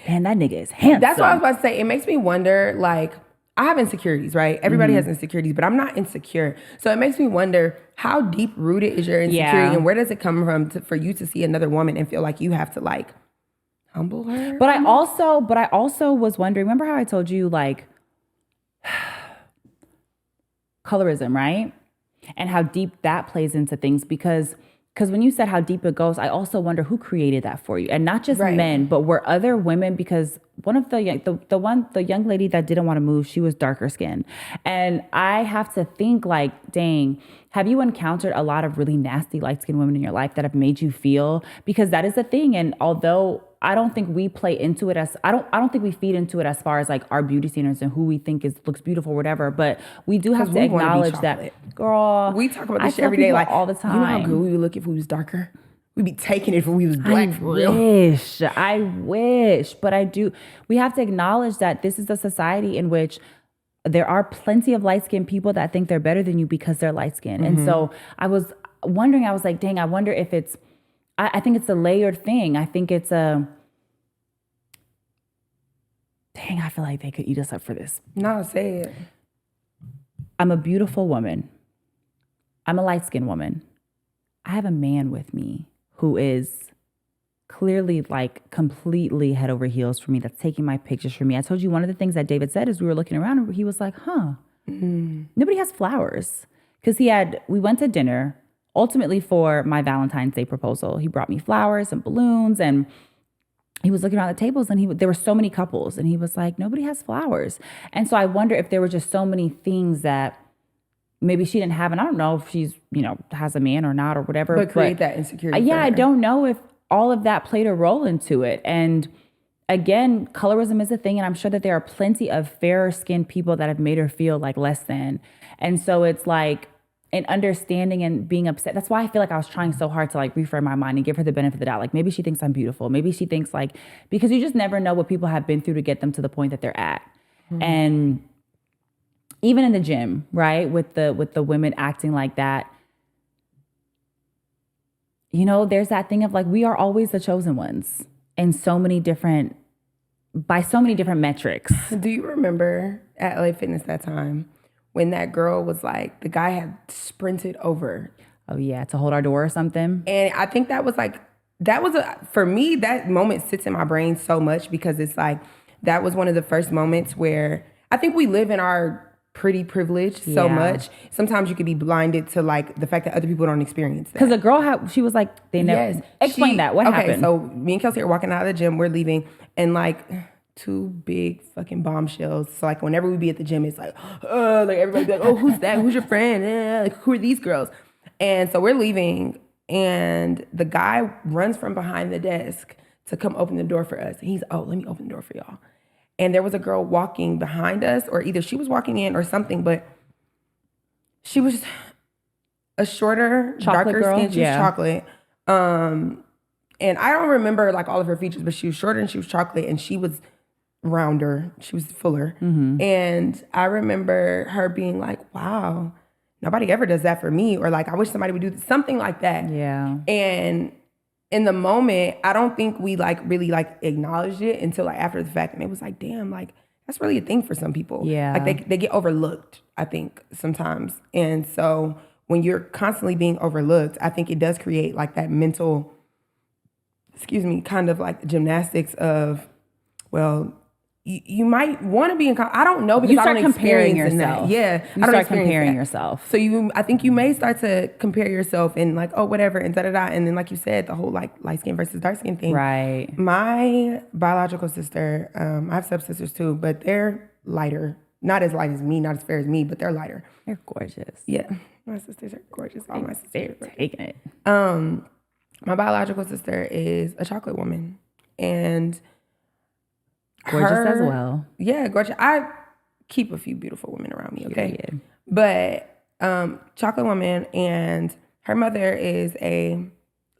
man, that nigga is handsome. That's what I was about to say. It makes me wonder, like, I have insecurities, right? Everybody has insecurities, but I'm not insecure. So it makes me wonder, how deep rooted is your insecurity and where does it come from for you to see another woman and feel like you have to like humble her? But I also was wondering, remember how I told you like colorism, right? And how deep that plays into things, because when you said how deep it goes, I also wonder who created that for you. And not just men, but were other women, because one of the young lady that didn't want to move, she was darker skinned. And I have to think like, dang, have you encountered a lot of really nasty light skinned women in your life that have made you feel? Because that is the thing. And although I don't think we play into it as, I don't think we feed into it as far as like our beauty standards and who we think looks beautiful or whatever, but we do have to acknowledge that, girl. We talk about this shit every day, like all the time. You know how good we would look if we was darker? We'd be taking it if we was black for real. I wish, but I do. We have to acknowledge that this is a society in which there are plenty of light-skinned people that think they're better than you because they're light-skinned. And so I was wondering, I was like, dang, I wonder if it's, I think it's a layered thing. I think it's a, dang, I feel like they could eat us up for this. No, say it. I'm a beautiful woman. I'm a light-skinned woman. I have a man with me who is clearly like completely head over heels for me, that's taking my pictures for me. I told you one of the things that David said is we were looking around and he was like, nobody has flowers. Because we went to dinner ultimately for my Valentine's Day proposal. He brought me flowers and balloons and he was looking around the tables and there were so many couples and he was like, nobody has flowers. And so I wonder if there were just so many things that maybe she didn't have, and I don't know if she's, has a man or not or whatever. But create that insecurity. Yeah, I don't know if all of that played a role into it. And again, colorism is a thing, and I'm sure that there are plenty of fairer skinned people that have made her feel like less than. And so it's like an understanding and being upset. That's why I feel like I was trying so hard to like reframe my mind and give her the benefit of the doubt. Like maybe she thinks I'm beautiful. Maybe she thinks like, because you just never know what people have been through to get them to the point that they're at. And even in the gym, right, with the women acting like that, there's that thing of like, we are always the chosen ones in by so many different metrics. Do you remember at LA Fitness that time when that girl was like, the guy had sprinted over? Oh yeah, to hold our door or something. And I think that was like, for me, that moment sits in my brain so much because it's like, that was one of the first moments where I think we live in our pretty privileged so much. Sometimes you could be blinded to like the fact that other people don't experience that. Because the girl she was like, they never explain that. What happened? Okay, so me and Kelsey are walking out of the gym, we're leaving, and like two big fucking bombshells. So like whenever we be at the gym, it's like, like everybody be like, oh, who's that? Who's your friend? Like who are these girls? And so we're leaving, and the guy runs from behind the desk to come open the door for us. And he's, let me open the door for y'all. And there was a girl walking behind us, or either she was walking in or something, but she was a shorter, darker girl? skin. She was chocolate. And I don't remember like all of her features, but she was shorter and she was chocolate and she was rounder. She was fuller. And I remember her being like, wow, nobody ever does that for me. Or like, I wish somebody would do something like that. Yeah. And in the moment, I don't think we like really like acknowledged it until like after the fact. And it was like, damn, like that's really a thing for some people. Yeah. Like they get overlooked, I think, sometimes. And so when you're constantly being overlooked, I think it does create like that mental, kind of like gymnastics of, well, you might want to be in. I don't know, because You start I don't comparing experience yourself. that. Yeah, You I don't start experience comparing that. yourself. So I think you may start to compare yourself and like, oh, whatever, and da-da-da. And then like you said, the whole like light skin versus dark skin thing. Right. My biological sister, I have stepsisters too, but they're lighter. Not as light as me, not as fair as me, but they're lighter. They're gorgeous. Yeah, my sisters are gorgeous. All my sisters They're taking it. My biological sister is a chocolate woman. And Gorgeous as well. Yeah, gorgeous. I keep a few beautiful women around me, okay? Period. But chocolate woman, and her mother is a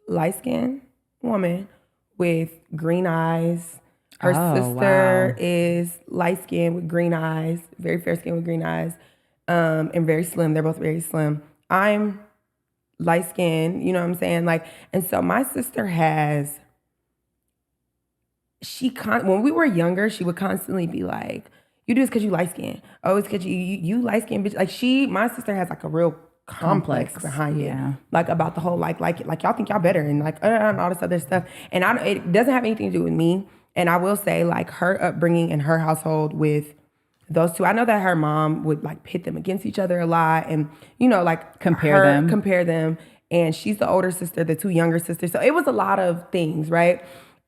light-skinned woman with green eyes. Her sister is light-skinned with green eyes, very fair skin with green eyes, and very slim. They're both very slim. I'm light-skinned, you know what I'm saying? Like, and so my sister has... when we were younger, she would constantly be like, you do this because you light skin. Oh, it's because you light skin, bitch. Like my sister has like a real complex behind it. Like about the whole, like y'all think y'all better and like, and all this other stuff. And it doesn't have anything to do with me. And I will say like her upbringing in her household with those two, I know that her mom would like pit them against each other a lot and, like compare them. And she's the older sister, the two younger sisters. So it was a lot of things, right?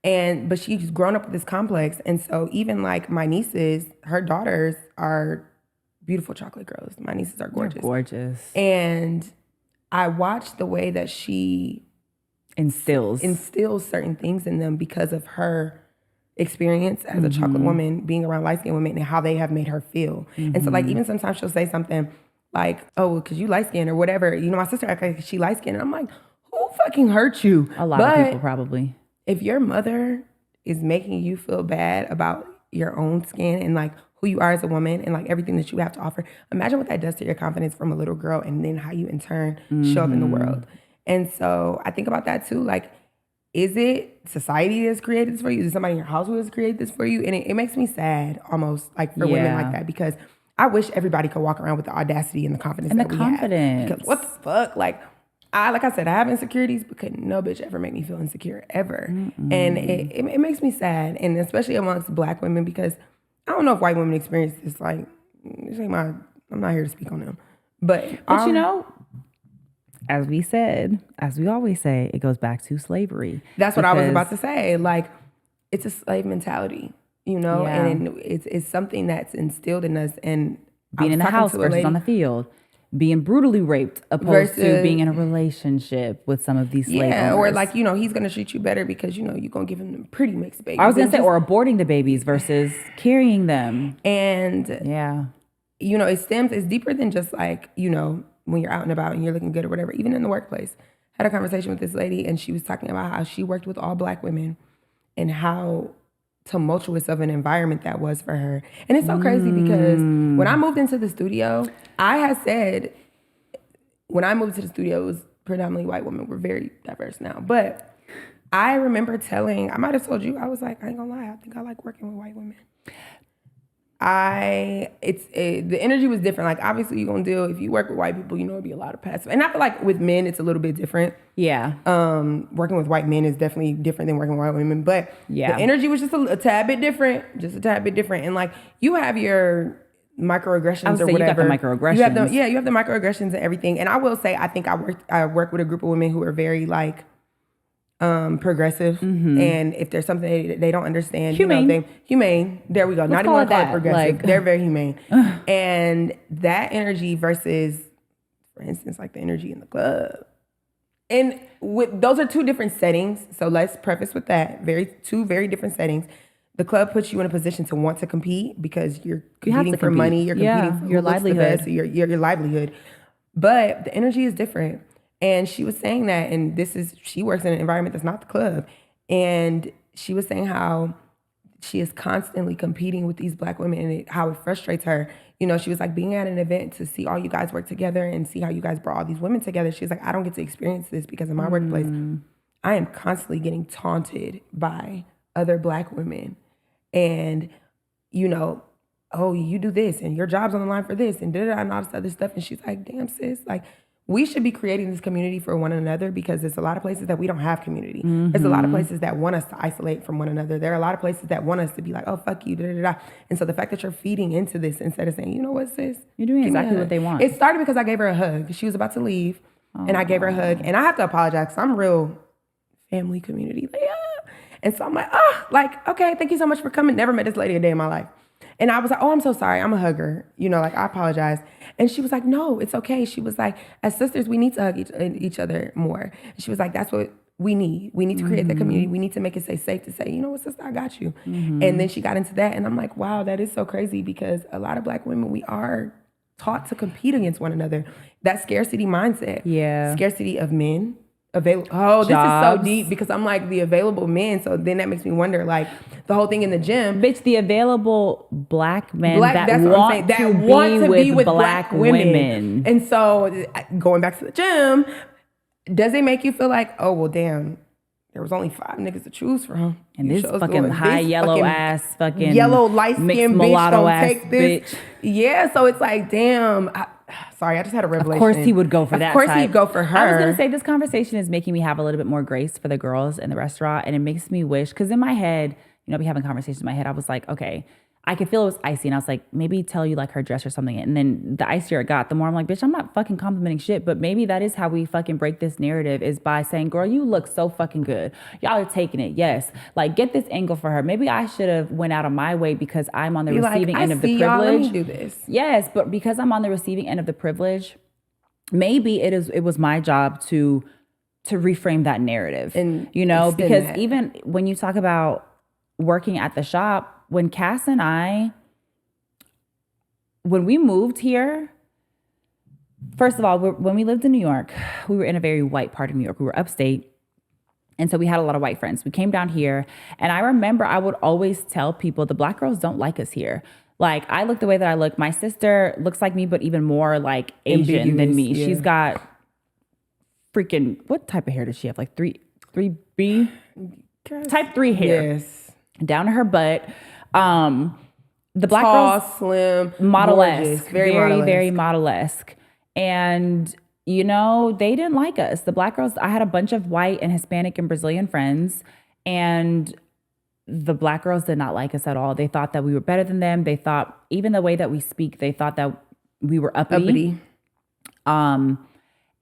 But she's grown up with this complex. And so even like my nieces, her daughters are beautiful chocolate girls. My nieces are gorgeous. They're gorgeous. And I watched the way that she instills certain things in them because of her experience as a chocolate woman, being around light-skinned women and how they have made her feel. And so like even sometimes she'll say something like, oh, because you light-skinned or whatever. You know, my sister acts like she light-skinned. And I'm like, who fucking hurt you? A lot of people probably. If your mother is making you feel bad about your own skin and like who you are as a woman and like everything that you have to offer, imagine what that does to your confidence from a little girl and then how you in turn show up in the world. And so I think about that too. Like, is it society that's created this for you? Is it somebody in your house who has created this for you? And it makes me sad almost like for women like that, because I wish everybody could walk around with the audacity and the confidence and that the we confidence. have. Because what the fuck? Like I said, I have insecurities, but couldn't no bitch ever make me feel insecure ever. And it makes me sad. And especially amongst Black women, because I don't know if white women experience this. Like, this ain't I'm not here to speak on them. But you know, as we always say, it goes back to slavery. That's what I was about to say. Like, it's a slave mentality, you know, and it's something that's instilled in us. And being in the house versus on the field, being brutally raped opposed to being in a relationship with some of these slave owners. Or like, you know, he's going to treat you better because, you know, you're going to give him them pretty mixed babies. I was going to say, or aborting the babies versus carrying them. And, you know, it's deeper than just like, you know, when you're out and about and you're looking good or whatever, even in the workplace. I had a conversation with this lady and she was talking about how she worked with all Black women and how tumultuous of an environment that was for her. And it's so crazy because when I moved into the studio, I had said, when I moved to the studio, it was predominantly white women. We're very diverse now. But I remember I might have told you, I was like, I ain't gonna lie, I think I like working with white women. The energy was different. Like, obviously you're gonna deal, if you work with white people, you know, it'll be a lot of passive. And I feel like with men, it's a little bit different. Yeah. Working with white men is definitely different than working with white women. But the energy was just a tad bit different. And like, you have your microaggressions or whatever. You got the microaggressions. You have the microaggressions and everything. And I will say, I think I work with a group of women who are very like, progressive, and if there's something they don't understand, humane. Humane. There we go. Not even want to call it progressive. Like, they're very humane. And that energy versus, for instance, like the energy in the club, and those are two different settings. So let's preface with that: two very different settings. The club puts you in a position to want to compete because you're competing for money. You're competing for your livelihood. Your livelihood. But the energy is different. And she was saying that, and she works in an environment that's not the club. And she was saying how she is constantly competing with these Black women and how it frustrates her. You know, she was like, being at an event to see all you guys work together and see how you guys brought all these women together. She was like, I don't get to experience this because in my workplace, I am constantly getting taunted by other Black women. And, you know, oh, you do this and your job's on the line for this and da-da-da and all this other stuff. And she's like, damn, sis, like, we should be creating this community for one another because there's a lot of places that we don't have community. There's a lot of places that want us to isolate from one another. There are a lot of places that want us to be like, oh, fuck you, da-da-da. And so the fact that you're feeding into this instead of saying, you know what, sis? You're doing exactly what they want. It started because I gave her a hug. She was about to leave, and I gave her a hug. And I have to apologize because I'm real family community. Like, and so I'm like, okay, thank you so much for coming. Never met this lady a day in my life. And I was like, oh, I'm so sorry. I'm a hugger. You know, like, I apologize. And she was like, no, it's okay. She was like, as sisters, we need to hug each other more. And she was like, that's what we need. We need to create that community. We need to make it safe to say, you know what, sister, I got you. And then she got into that. And I'm like, wow, that is so crazy because a lot of Black women, we are taught to compete against one another. That scarcity mindset. Yeah. Scarcity of men. This is so deep because I'm like the available men. So then that makes me wonder, like the whole thing in the gym. Bitch, the available Black men that want to be with Black women. And so going back to the gym, does it make you feel like, oh, well, damn, there was only 5 niggas to choose from. And this fucking high yellow ass, fucking yellow light skinned bitch gonna take this. Bitch. Yeah, so it's like, damn. Sorry, I just had a revelation. Of course he would go for that. Of course he'd go for her. I was going to say this conversation is making me have a little bit more grace for the girls in the restaurant. And it makes me wish, because in my head, you know, I'll be having conversations in my head. I was like, okay, I could feel it was icy, and I was like, maybe tell you like her dress or something. And then the icier it got, the more I'm like, bitch, I'm not fucking complimenting shit. But maybe that is how we fucking break this narrative, is by saying, girl, you look so fucking good. Y'all are taking it. Yes. Like, get this angle for her. Maybe I should have went out of my way because I'm on the receiving end of the privilege. Let me do this. Yes, but because I'm on the receiving end of the privilege, maybe it was my job to reframe that narrative. And because that, even when you talk about working at the shop, when Cass and I, when we moved here, first of all, when we lived in New York, we were in a very white part of New York. We were upstate. And so we had a lot of white friends. We came down here, and I remember I would always tell people the black girls don't like us here. Like, I look the way that I look. My sister looks like me, but even more like Asian than me. Yeah. She's got freaking, what type of hair does she have? Like 3B? Type 3 hair. Yes. Down to her butt. The black tall, girls, slim, model-esque, very model-esque. And, they didn't like us. The black girls, I had a bunch of white and Hispanic and Brazilian friends, and the black girls did not like us at all. They thought that we were better than them. They thought, even the way that we speak, they thought that we were uppity.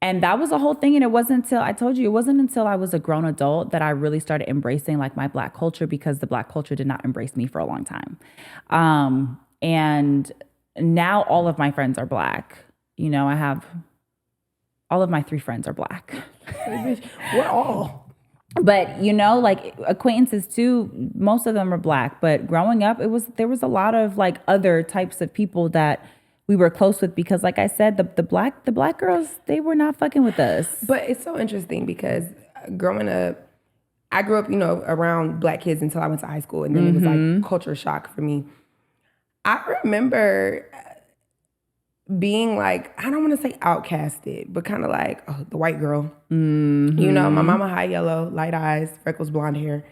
And that was a whole thing. And it wasn't until, I told you, it wasn't until I was a grown adult that I really started embracing like my black culture, because the black culture did not embrace me for a long time. And now all of my friends are black. I have, all of my 3 friends are black. We're all. But, like acquaintances too, most of them are black. But growing up, there was a lot of like other types of people that we were close with, because like I said, the black girls, they were not fucking with us. But it's so interesting because growing up, I grew up, around black kids until I went to high school. And then it was like culture shock for me. I remember being like, I don't want to say outcasted, but kind of like, oh, the white girl. My mama high yellow, light eyes, freckles, blonde hair.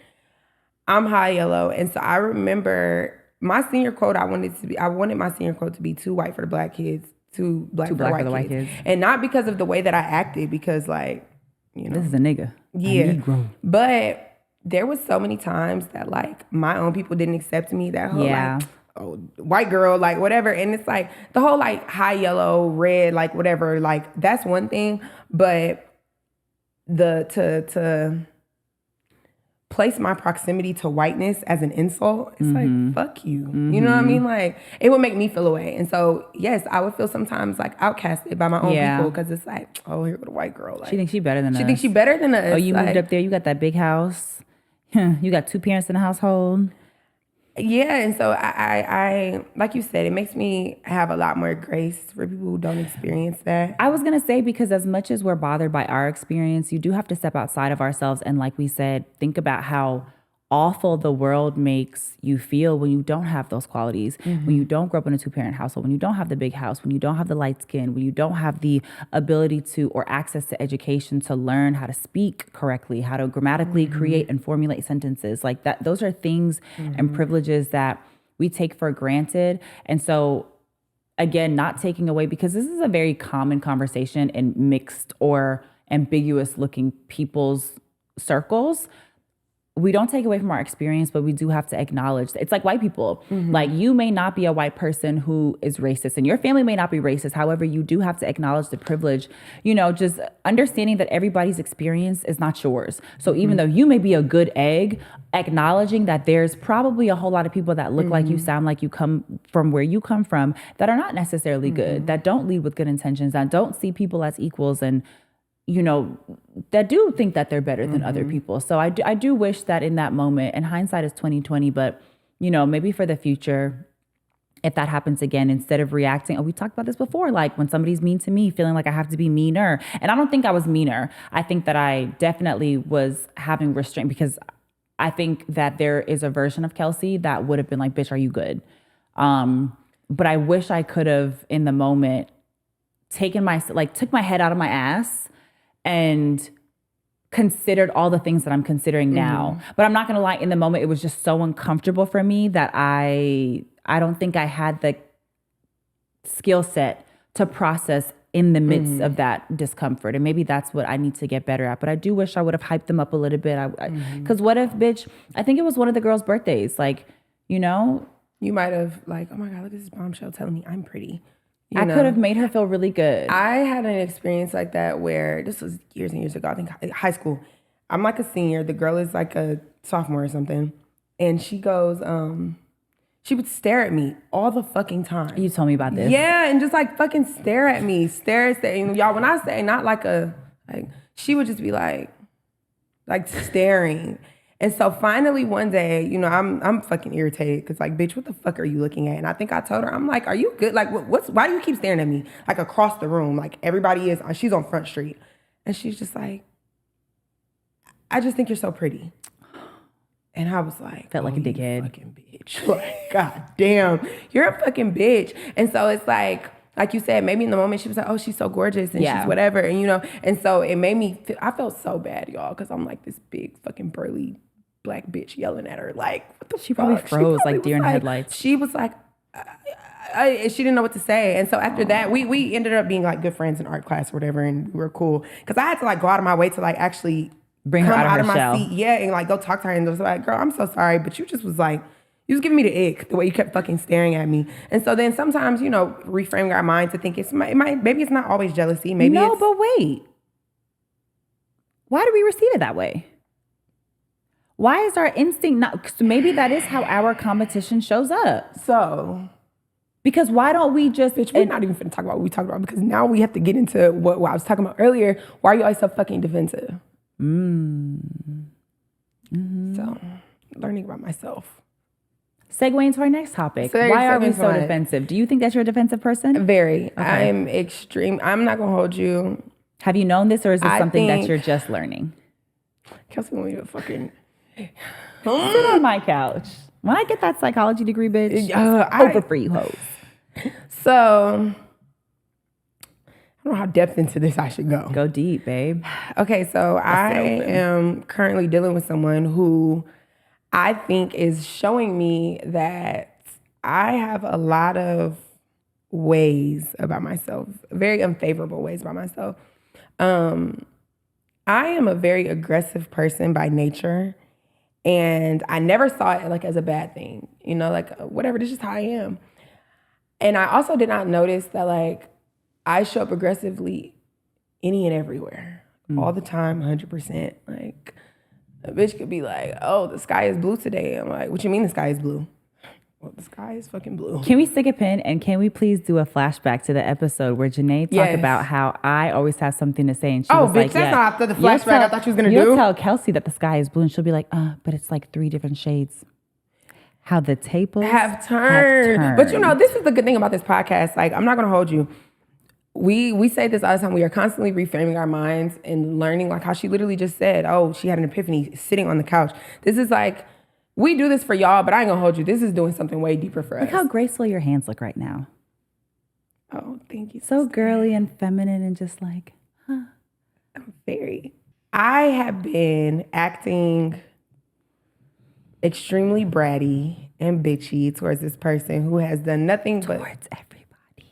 I'm high yellow. And so I remember my senior quote, I wanted my senior quote to be too white for the black kids, too black for the white kids. And not because of the way that I acted, because like, this is a nigga. Yeah. A Negro. But there was so many times that like my own people didn't accept me, that whole like, oh, white girl, like whatever. And it's like the whole like high yellow, red, like whatever, like that's one thing. But to place my proximity to whiteness as an insult, it's like, fuck you. You know what I mean? Like, it would make me feel away. And so, yes, I would feel sometimes like outcasted by my own people, because it's like, oh, here go the white girl. Like, she thinks she better than us. She thinks she better than us. Oh, you moved up there, you got that big house. You got 2 parents in the household. Yeah, and so I like you said, it makes me have a lot more grace for people who don't experience that. I was going to say, because as much as we're bothered by our experience, you do have to step outside of ourselves. And like we said, think about how awful the world makes you feel when you don't have those qualities, when you don't grow up in a 2-parent household, when you don't have the big house, when you don't have the light skin, when you don't have the ability to, or access to education to learn how to speak correctly, how to grammatically create and formulate sentences like that. Those are things and privileges that we take for granted. And so again, not taking away, because this is a very common conversation in mixed or ambiguous looking people's circles. We don't take away from our experience, but we do have to acknowledge that it's like white people. Like, you may not be a white person who is racist, and your family may not be racist. However, you do have to acknowledge the privilege, just understanding that everybody's experience is not yours. So even though you may be a good egg, acknowledging that there's probably a whole lot of people that look like you, sound like you, come from where you come from, that are not necessarily good, that don't lead with good intentions, that don't see people as equals, and that do think that they're better than other people. So I do wish that in that moment, and hindsight is 20/20, but maybe for the future, if that happens again, instead of reacting, we talked about this before, like when somebody's mean to me, feeling like I have to be meaner. And I don't think I was meaner. I think that I definitely was having restraint, because I think that there is a version of Kelsey that would have been like, bitch, are you good? But I wish I could have, in the moment, took my head out of my ass and considered all the things that I'm considering now. But I'm not gonna lie, in the moment, it was just so uncomfortable for me that I don't think I had the ছিল set to process in the midst of that discomfort. And maybe that's what I need to get better at. But I do wish I would have hyped them up a little bit. Because what if, bitch, I think it was one of the girls' birthdays. Like, You might have like, oh my God, look at this bombshell telling me I'm pretty. I could have made her feel really good. I had an experience like that where this was years and years ago. I think high school. I'm like a senior. The girl is like a sophomore or something. And she goes, she would stare at me all the fucking time. You told me about this. Yeah, and just like fucking stare at me. Stare. And y'all, when I say not like she would just be like staring. And so finally one day, you know, I'm fucking irritated because like, bitch, what the fuck are you looking at? And I think I told her, I'm like, are you good? Like, why do you keep staring at me? Like across the room, like everybody is, she's on Front Street. And she's just like, I just think you're so pretty. And I was like, felt like a dickhead. Fucking bitch. Like, God damn, you're a fucking bitch. And so it's like you said, maybe in the moment she was like, oh, she's so gorgeous and she's whatever. And you know, and so it made me feel, I felt so bad, y'all, because I'm like this big fucking burly black bitch yelling at her. Like, what the She fuck? probably froze like deer in headlights. She was like, she didn't know what to say. And so after that, we ended up being like good friends in art class or whatever. And we were cool. Because I had to like go out of my way to like actually bring her out of her shell. Seat. Yeah, and like go talk to her and just like, girl, I'm so sorry. But you just was like, you was giving me the ick, the way you kept fucking staring at me. And so then sometimes, you know, reframing our mind to think maybe it's not always jealousy. Maybe no, but wait. Why do we receive it that way? Why is our instinct not? Cause maybe that is how our competition shows up. So, because why don't we just? Bitch, we're not even finna talk about what we talked about because now we have to get into what I was talking about earlier. Why are you always so fucking defensive? So, learning about myself. Segue into our next topic. Why are we so defensive? Do you think that you're a defensive person? Very. Okay. I'm extreme. I'm not gonna hold you. Have you known this, or is this something that you're just learning? Kelsey want me to fucking sit on my couch. When I get that psychology degree, bitch, over for you hoes. So, I don't know how depth into this I should go. Go deep, babe. Okay, so I am currently dealing with someone who I think is showing me that I have a lot of ways about myself, very unfavorable ways about myself. I am a very aggressive person by nature, and I never saw it like as a bad thing, you know, like whatever, this is just how I am. And I also did not notice that like I show up aggressively any and everywhere, all the time, 100%. Like a bitch could be like, oh, the sky is blue today. I'm like, what you mean the sky is blue? Well, the sky is fucking blue. Can we stick a pin and can we please do a flashback to the episode where Janae talked about how I always have something to say and she was bitch, like, that's not after the flashback I thought you was gonna do. You'll tell Kelsey that the sky is blue and she'll be like, but it's like 3 different shades. How the tables have turned. But you know, this is the good thing about this podcast. Like, I'm not gonna hold you. We say this all the time. We are constantly reframing our minds and learning, like how she literally just said, oh, she had an epiphany sitting on the couch. This is like, we do this for y'all, but I ain't gonna hold you. This is doing something way deeper for us. Look how graceful your hands look right now. Oh, thank you. So girly and feminine and just like, I'm very. I have been acting extremely bratty and bitchy towards this person who has done nothing but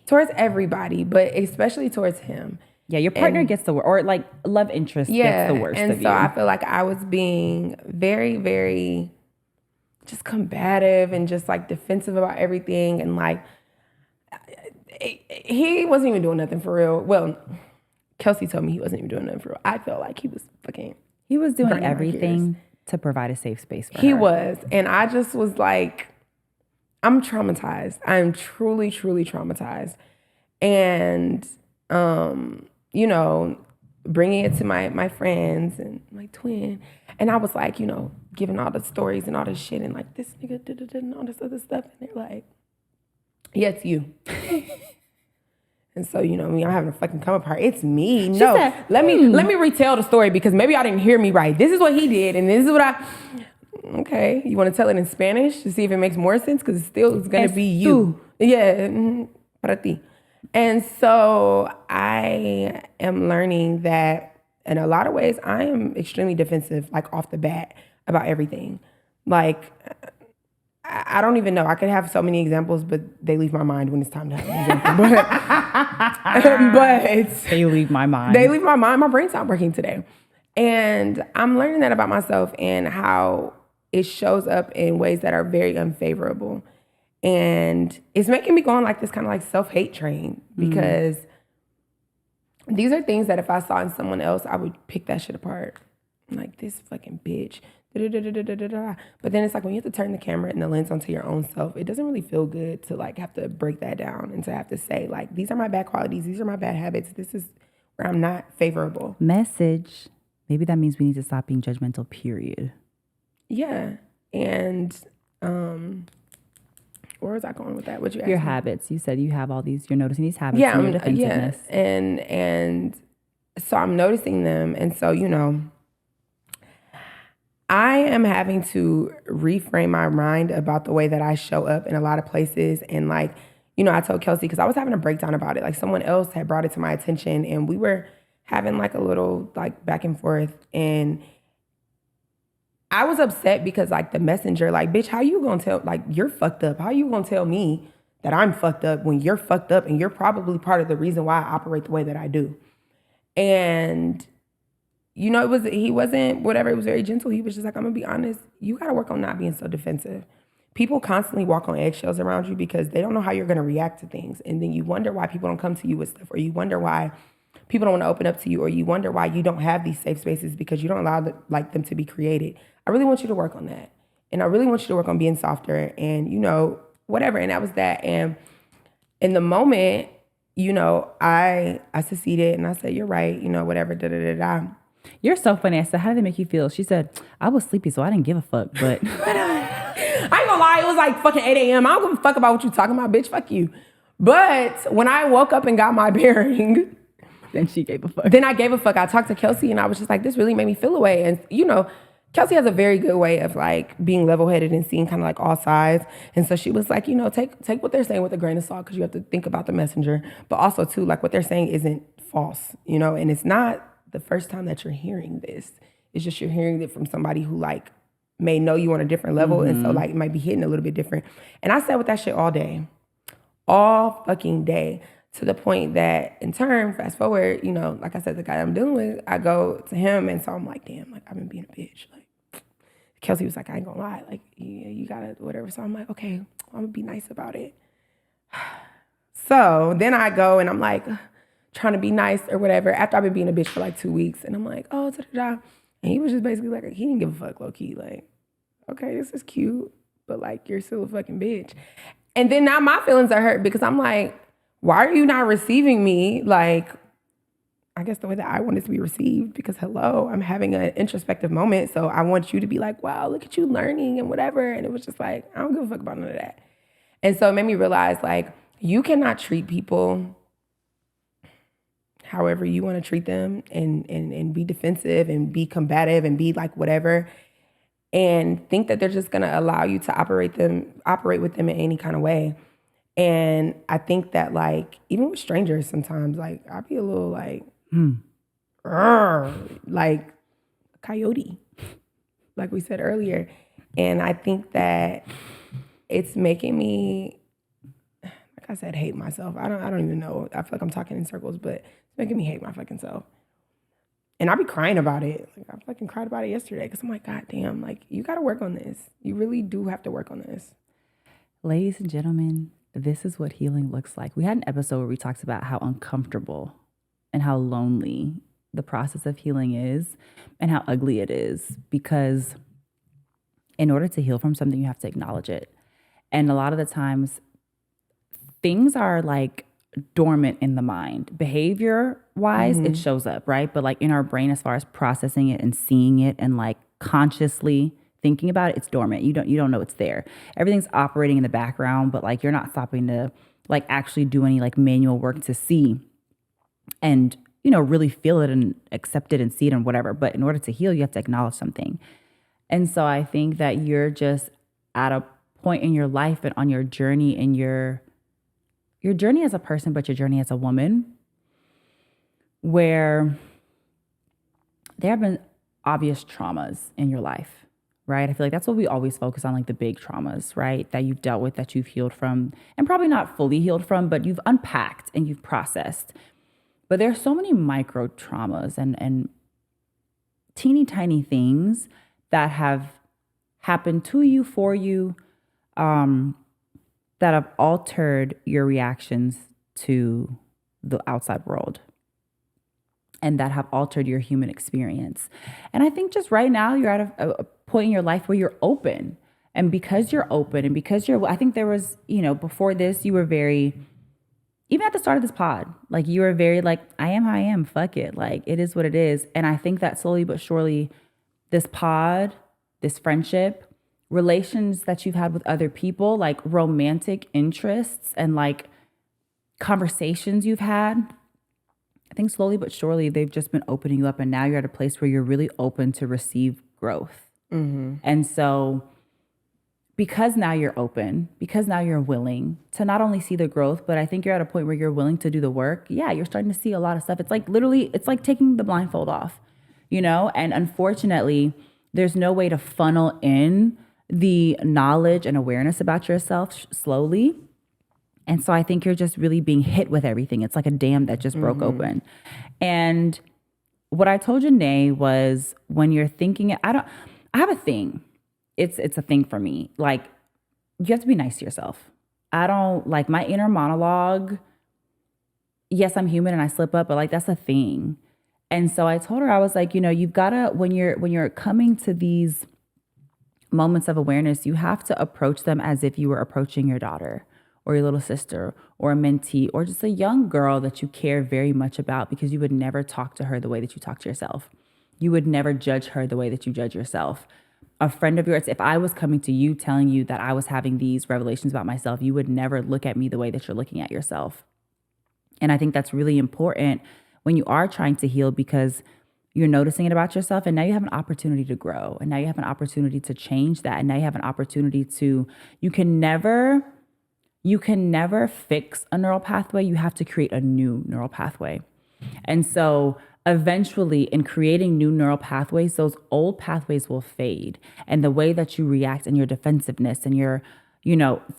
towards everybody, but especially towards him. Yeah, your partner gets the worst, or like love interest gets the worst of you. And so I feel like I was being very, very just combative and just like defensive about everything. And like, he wasn't even doing nothing for real. Well, Kelsey told me he wasn't even doing nothing for real. I felt like he was fucking. He was doing everything to provide a safe space for her. He was. And I just was like, I'm traumatized. I'm truly, truly traumatized. And, you know, bringing it to my friends and my twin. And I was like, you know, giving all the stories and all this shit and like, this nigga did and all this other stuff. And they're like, yeah, it's you. And so, you know, I'm having to fucking come apart. It's me. No, let me retell the story because maybe I didn't hear me right. This is what he did. And this is what okay. You want to tell it in Spanish to see if it makes more sense? Because it's going to be you. Yeah. Para ti. And so I am learning that in a lot of ways, I am extremely defensive, like off the bat about everything. Like, I don't even know. I could have so many examples, but they leave my mind when it's time to have an example. But they leave my mind. They leave my mind. My brain's not working today. And I'm learning that about myself and how it shows up in ways that are very unfavorable. And it's making me go on like this kind of like self-hate train because these are things that if I saw in someone else, I would pick that shit apart. I'm like, this fucking bitch. Da-da-da-da-da-da-da. But then it's like when you have to turn the camera and the lens onto your own self, it doesn't really feel good to like have to break that down and to have to say like, these are my bad qualities. These are my bad habits. This is where I'm not favorable. Message. Maybe that means we need to stop being judgmental, period. Yeah. And where was I going with that? What you asked Your me? habits. You said you have all these, you're noticing these habits Yeah, and your defensiveness. and so I'm noticing them, and so I am having to reframe my mind about the way that I show up in a lot of places, and like I told Kelsey because I was having a breakdown about it. Like someone else had brought it to my attention, and we were having like a little like back and forth, and I was upset because like the messenger, like, bitch, how you gonna tell, like, you're fucked up. How you gonna tell me that I'm fucked up when you're fucked up and you're probably part of the reason why I operate the way that I do? And, he wasn't whatever. It was very gentle. He was just like, I'm gonna be honest. You gotta work on not being so defensive. People constantly walk on eggshells around you because they don't know how you're gonna react to things. And then you wonder why people don't come to you with stuff, or you wonder why people don't want to open up to you, or you wonder why you don't have these safe spaces because you don't allow them to be created. I really want you to work on that. And I really want you to work on being softer and, whatever. And that was that. And in the moment, I seceded and I said, you're right, whatever, da-da-da-da. You're so funny. I said, how did it make you feel? She said, I was sleepy, so I didn't give a fuck. But I ain't gonna lie, it was like fucking 8 a.m. I don't give a fuck about what you talking about, bitch, fuck you. But when I woke up and got my bearing, then she gave a fuck. Then I gave a fuck. I talked to Kelsey and I was just like, this really made me feel away. And, Kelsey has a very good way of like being level-headed and seeing kind of like all sides. And so she was like, take what they're saying with a grain of salt because you have to think about the messenger. But also too, like what they're saying isn't false, and it's not the first time that you're hearing this. It's just you're hearing it from somebody who like may know you on a different level. And so like it might be hitting a little bit different. And I sat with that shit all fucking day. To the point that in turn, fast forward, like I said, the guy I'm dealing with, I go to him. And so I'm like, damn, like I've been being a bitch. Like Kelsey was like, I ain't gonna lie. Like, you gotta whatever. So I'm like, okay, I'm gonna be nice about it. So then I go and I'm like trying to be nice or whatever after I've been being a bitch for like 2 weeks. And I'm like, oh, da-da-da. And he was just basically like, he didn't give a fuck, low key. Like, okay, this is cute, but like you're still a fucking bitch. And then now my feelings are hurt because I'm like, why are you not receiving me like, I guess the way that I wanted to be received? Because hello, I'm having an introspective moment. So I want you to be like, wow, look at you learning and whatever. And it was just like, I don't give a fuck about none of that. And so it made me realize like, you cannot treat people however you want to treat them and be defensive and be combative and be like whatever and think that they're just going to allow you to operate with them in any kind of way. And I think that like, even with strangers sometimes, like I'll be a little like, like a coyote, like we said earlier. And I think that it's making me, like I said, hate myself. I don't even know. I feel like I'm talking in circles, but it's making me hate my fucking self. And I be crying about it. Like I fucking cried about it yesterday because I'm like, God damn, like you got to work on this. You really do have to work on this. Ladies and gentlemen, this is what healing looks like. We had an episode where we talked about how uncomfortable and how lonely the process of healing is and how ugly it is, because in order to heal from something, you have to acknowledge it. And a lot of the times things are like dormant in the mind. Behavior wise, it shows up, right? But like in our brain, as far as processing it and seeing it and like consciously thinking about it, it's dormant. You don't know it's there. Everything's operating in the background, but like you're not stopping to like actually do any like manual work to see and really feel it and accept it and see it and whatever. But in order to heal, you have to acknowledge something. And so I think that you're just at a point in your life and on your journey, in your journey as a person, but your journey as a woman, where there have been obvious traumas in your life. Right? I feel like that's what we always focus on, like the big traumas, right? That you've dealt with, that you've healed from, and probably not fully healed from, but you've unpacked and you've processed. But there's so many micro traumas and teeny tiny things that have happened to you, for you, that have altered your reactions to the outside world and that have altered your human experience. And I think just right now you're at a point in your life where you're open. And because you're open and because I think there was, before this, you were very, even at the start of this pod, like you were very like, I am how I am, fuck it. Like it is what it is. And I think that slowly but surely this pod, this friendship, relations that you've had with other people, like romantic interests and like conversations you've had, I think slowly but surely they've just been opening you up. And now you're at a place where you're really open to receive growth. And so because now you're open, because now you're willing to not only see the growth, but I think you're at a point where you're willing to do the work. Yeah, you're starting to see a lot of stuff. It's like literally, it's like taking the blindfold off, and unfortunately, there's no way to funnel in the knowledge and awareness about yourself slowly. And so I think you're just really being hit with everything. It's like a dam that just broke open. And what I told Janae was when you're thinking, I have a thing. It's a thing for me. Like you have to be nice to yourself. I don't like my inner monologue. Yes, I'm human and I slip up, but like that's a thing. And so I told her, I was like, you've got to, when you're coming to these moments of awareness, you have to approach them as if you were approaching your daughter or your little sister or a mentee or just a young girl that you care very much about, because you would never talk to her the way that you talk to yourself. You would never judge her the way that you judge yourself. A friend of yours, if I was coming to you telling you that I was having these revelations about myself, you would never look at me the way that you're looking at yourself. And I think that's really important when you are trying to heal, because you're noticing it about yourself, and now you have an opportunity to grow, and now you have an opportunity to change that, and now you have an opportunity to, you can never fix a neural pathway. You have to create a new neural pathway. And so eventually in creating new neural pathways, those old pathways will fade, and the way that you react and your defensiveness and your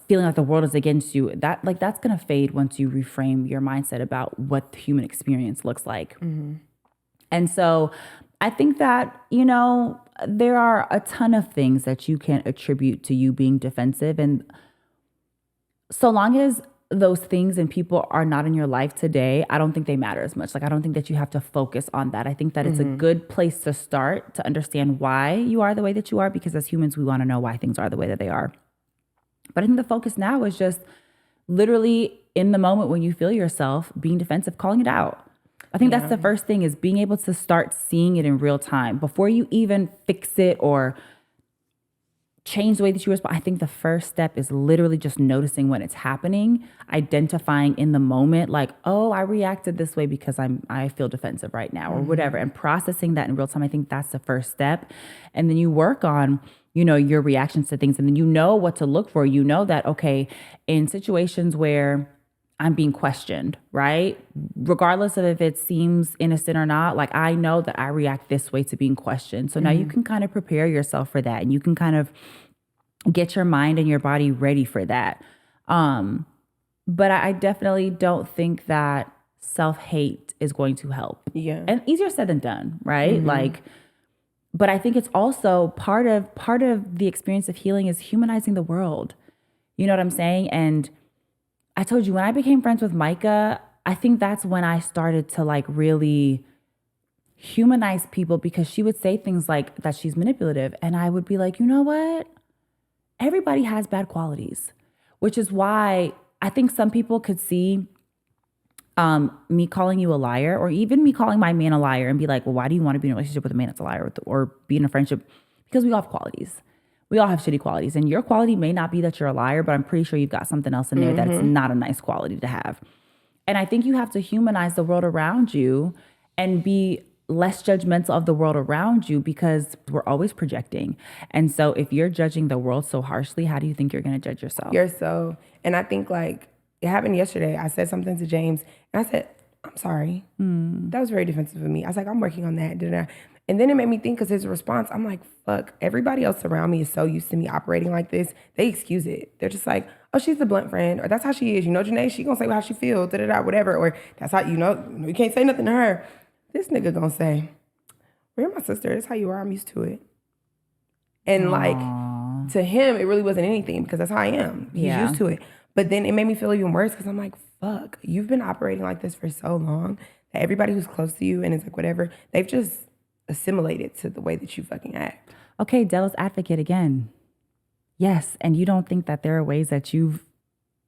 feeling like the world is against you, that's going to fade once you reframe your mindset about what the human experience looks like. And so I think that, there are a ton of things that you can attribute to you being defensive. And so long as those things and people are not in your life today, I don't think they matter as much. Like, I don't think that you have to focus on that. I think that it's a good place to start to understand why you are the way that you are, because as humans, we want to know why things are the way that they are. But I think the focus now is just literally in the moment when you feel yourself being defensive, calling it out. I think that's the first thing, is being able to start seeing it in real time before you even fix it or change the way that you respond. I think the first step is literally just noticing when it's happening, identifying in the moment, like, oh, I reacted this way because I feel defensive right now or whatever, and processing that in real time. I think that's the first step. And then you work on, your reactions to things, and then what to look for. That, okay, in situations where I'm being questioned, right? Regardless of if it seems innocent or not, like I know that I react this way to being questioned. So now you can kind of prepare yourself for that, and you can kind of get your mind and your body ready for that. But I definitely don't think that self-hate is going to help. Yeah. And easier said than done, right? But I think it's also part of the experience of healing is humanizing the world. You know what I'm saying? And I told you, when I became friends with Micah, I think that's when I started to like really humanize people, because she would say things like that she's manipulative. And I would be like, you know what? Everybody has bad qualities, which is why I think some people could see me calling you a liar, or even me calling my man a liar, and be like, well, why do you want to be in a relationship with a man that's a liar, or be in a friendship? Because we all have qualities. We all have shitty qualities, and your quality may not be that you're a liar, but I'm pretty sure you've got something else in there that's not a nice quality to have. And I think you have to humanize the world around you and be less judgmental of the world around you, because we're always projecting. And so if you're judging the world so harshly, how do you think you're going to judge yourself? And I think like it happened yesterday. I said something to James and I said, I'm sorry. That was very defensive of me. I was like, I'm working on that. And then it made me think, because his response, I'm like, fuck, everybody else around me is so used to me operating like this. They excuse it. They're just like, oh, she's the blunt friend, or that's how she is. Janae, she gonna say how she feels, whatever. Or that's how, you can't say nothing to her. This nigga gonna say, well, you're my sister. That's how you are. I'm used to it. And like, to him, it really wasn't anything, because that's how I am. He's used to it. But then it made me feel even worse because I'm like, fuck, you've been operating like this for so long that everybody who's close to you and it's like whatever, they've just assimilated to the way that you fucking act. Okay, devil's advocate again. Yes, and you don't think that there are ways that you've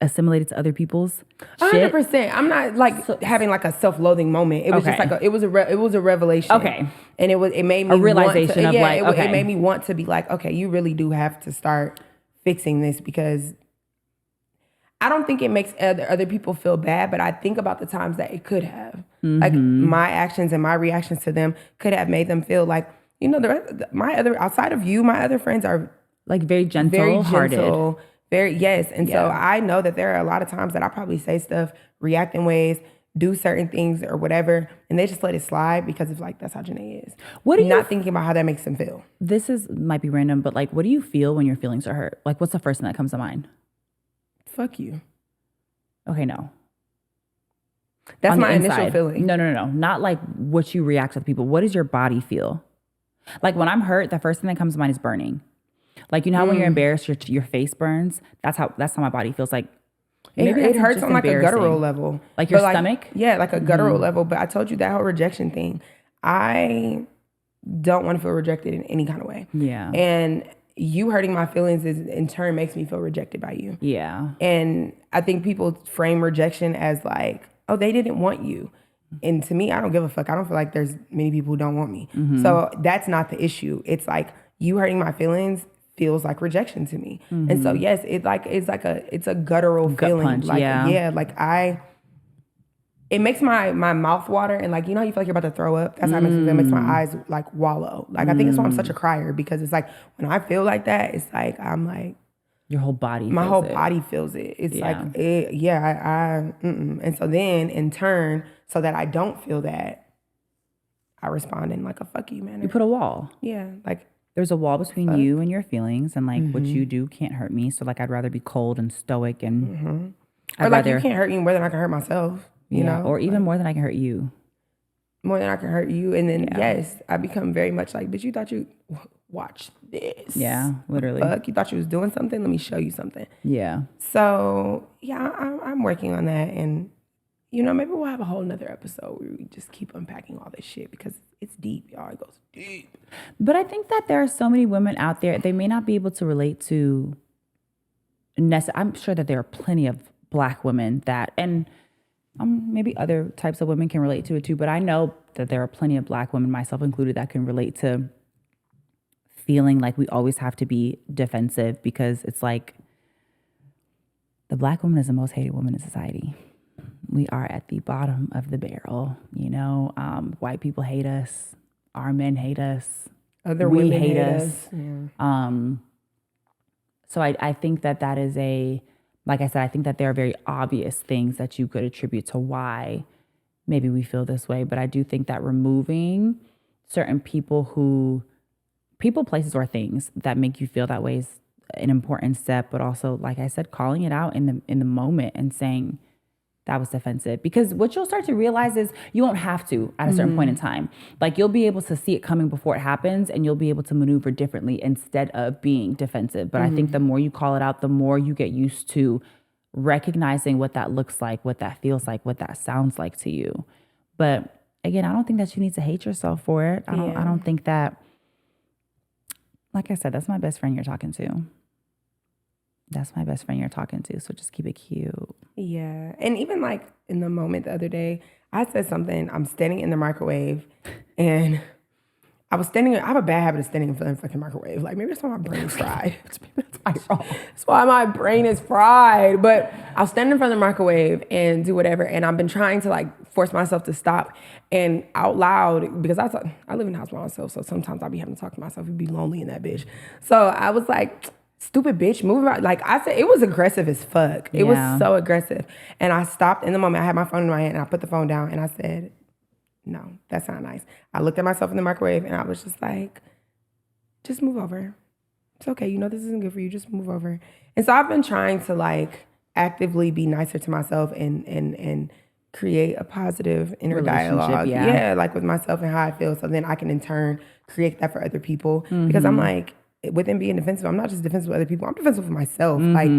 assimilated to other people's shit? 100%. I'm not like having like a self-loathing moment. It was just like it was a revelation. Okay, and it made me a realization of like it made me want to be like, okay, you really do have to start fixing this, because I don't think it makes other people feel bad, but I think about the times that it could have. Like my actions and my reactions to them could have made them feel like, you know, outside of you, my other friends are like very gentle-hearted. And so I know that there are a lot of times that I probably say stuff, react in ways, do certain things or whatever, and they just let it slide because of like, that's how Janae is. What are you not thinking about how that makes them feel? This might be random, but like, what do you feel when your feelings are hurt? Like, what's the first thing that comes to mind? Fuck you. Okay, no. That's my initial feeling. No. Not like what you react to people. What does your body feel? Like when I'm hurt, the first thing that comes to mind is burning. Like, you know how when you're embarrassed, your face burns? That's how my body feels like. Maybe it hurts on like a guttural level. Like your stomach? Yeah, like a guttural level. But I told you that whole rejection thing. I don't want to feel rejected in any kind of way. Yeah. And you hurting my feelings in turn makes me feel rejected by you. Yeah. And I think people frame rejection as like, oh, they didn't want you. And to me, I don't give a fuck. I don't feel like there's many people who don't want me. So that's not the issue. It's like you hurting my feelings feels like rejection to me. And so yes, it's a guttural feeling. Punch, like yeah. It makes my mouth water, and like, you know how you feel like you're about to throw up? That's how it makes me feel. It makes my eyes like wallow. Like I think it's why I'm such a crier, because it's like when I feel like that, it's like I'm like your whole body my whole body feels it. It's like and so then in turn, so that I don't feel that, I respond in like a fuck you manner. You put a wall. Yeah, like there's a wall between you and your feelings, and like what you do can't hurt me. So like I'd rather be cold and stoic, and or like you can't hurt me more than I can hurt myself. You know, or even more than I can hurt you. More than I can hurt you, and then yes, I become very much like, bitch, you thought you watch this? Yeah, literally. Fuck, you thought you was doing something? Let me show you something. Yeah. So yeah, I'm working on that, and you know, maybe we'll have a whole nother episode where we just keep unpacking all this shit, because it's deep, y'all. It goes deep. But I think that there are so many women out there, they may not be able to relate to. I'm sure that there are plenty of Black women that, and maybe other types of women can relate to it too, but I know that there are plenty of Black women, myself included, that can relate to feeling like we always have to be defensive, because it's like the Black woman is the most hated woman in society. We are at the bottom of the barrel, you know. White people hate us. Our men hate us. Other women hate us. Yeah. So I think that is like I said, I think that there are very obvious things that you could attribute to why maybe we feel this way. But I do think that removing certain people, places, or things that make you feel that way is an important step. But also, like I said, calling it out in the moment and saying that was defensive. Because what you'll start to realize is you won't have to at a certain point in time. Like you'll be able to see it coming before it happens, and you'll be able to maneuver differently instead of being defensive. But I think the more you call it out, the more you get used to recognizing what that looks like, what that feels like, what that sounds like to you. But again, I don't think that you need to hate yourself for it. I don't think that, like I said, that's my best friend you're talking to. That's my best friend you're talking to. So just keep it cute. Yeah. And even like in the moment the other day, I said something. I'm standing in the microwave, and I have a bad habit of standing in the fucking microwave. Like maybe that's why my brain is fried. That's why my brain is fried. But I'll stand in front of the microwave and do whatever. And I've been trying to like force myself to stop, and out loud, because I live in the house by myself. So sometimes I'll be having to talk to myself. It'd be lonely in that bitch. So I was like, stupid bitch, move around. Like I said, it was aggressive as fuck. It was so aggressive. And I stopped in the moment. I had my phone in my hand, and I put the phone down, and I said, no, that's not nice. I looked at myself in the microwave, and I was just like, just move over. It's okay. You know this isn't good for you. Just move over. And so I've been trying to like actively be nicer to myself and create a positive inner dialogue. Yeah, like with myself and how I feel. So then I can in turn create that for other people. Because I'm like, within being defensive, I'm not just defensive with other people. I'm defensive with myself. Like,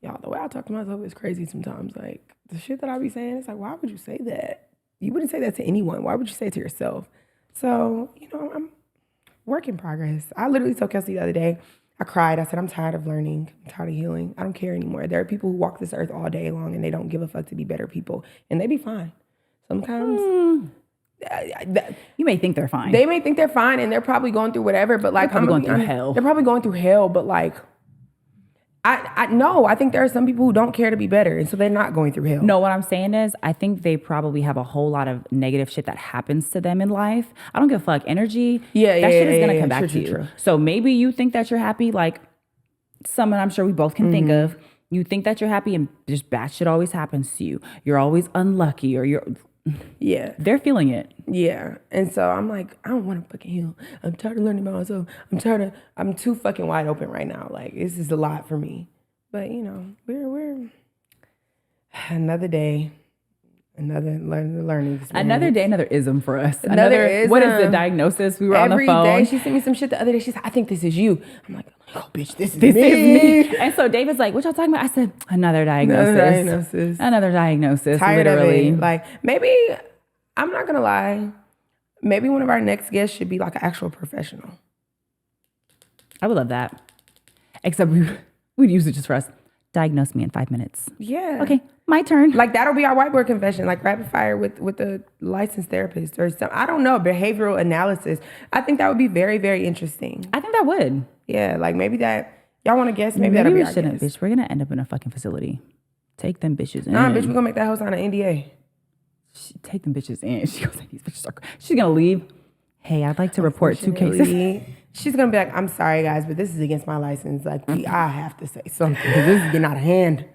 Y'all, the way I talk to myself is crazy sometimes. Like, the shit that I be saying, it's like, why would you say that? You wouldn't say that to anyone. Why would you say it to yourself? So, I'm work in progress. I literally told Kelsey the other day, I cried. I said, I'm tired of learning. I'm tired of healing. I don't care anymore. There are people who walk this earth all day long and they don't give a fuck to be better people. And they be fine. Sometimes. You may think they're fine. They may think they're fine and they're probably going through whatever, but like, They're probably going through hell. They're probably going through hell, but like, I think there are some people who don't care to be better, and so they're not going through hell. No, what I'm saying is, I think they probably have a whole lot of negative shit that happens to them in life. I don't give a fuck. Energy, that shit is gonna come back to you. True. So maybe you think that you're happy, like someone I'm sure we both can think of. You think that you're happy, and just bad shit always happens to you. You're always unlucky, or you're. Yeah. They're feeling it. Yeah. And so I'm like, I don't want to fucking heal. I'm tired of learning about myself. I'm too fucking wide open right now. Like, this is a lot for me. But, we're another day, another learning experience. Another day, another ism for us. Another ism. What is the diagnosis? We were on the phone. Every day she sent me some shit the other day. She's like, I think this is you. I'm like, oh, bitch, this is me. And so David's like, what y'all talking about? I said, another diagnosis. Another diagnosis. Tired literally. of it. Like, maybe, I'm not going to lie, maybe one of our next guests should be like an actual professional. I would love that. Except we'd use it just for us. Diagnose me in 5 minutes. Yeah. Okay, my turn. Like, that'll be our whiteboard confession, like rapid fire with a licensed therapist or some, I don't know, behavioral analysis. I think that would be very, very interesting. I think that would. Yeah, like maybe that, y'all want to guess? Maybe that'll be our shouldn't, guess. bitch. We're going to end up in a fucking facility. Take them bitches in. Nah, bitch, we're going to make that house on an NDA. Take them bitches in. She goes like, these bitches are. She's going to leave. Hey, I'd like to report 2 cases. She's going to be like, I'm sorry, guys, but this is against my license. Like, I have to say something because this is getting out of hand.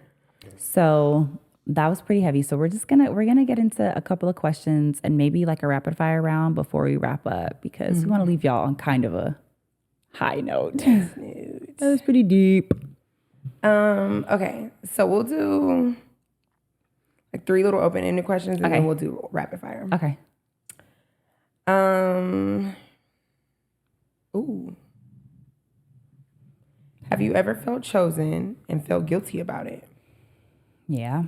So that was pretty heavy. So we're gonna get into a couple of questions and maybe like a rapid fire round before we wrap up because we want to leave y'all on kind of a high note. That was pretty deep. Okay, so we'll do like 3 little open-ended questions and then we'll do rapid fire. Okay. Ooh. Have you ever felt chosen and felt guilty about it? Yeah.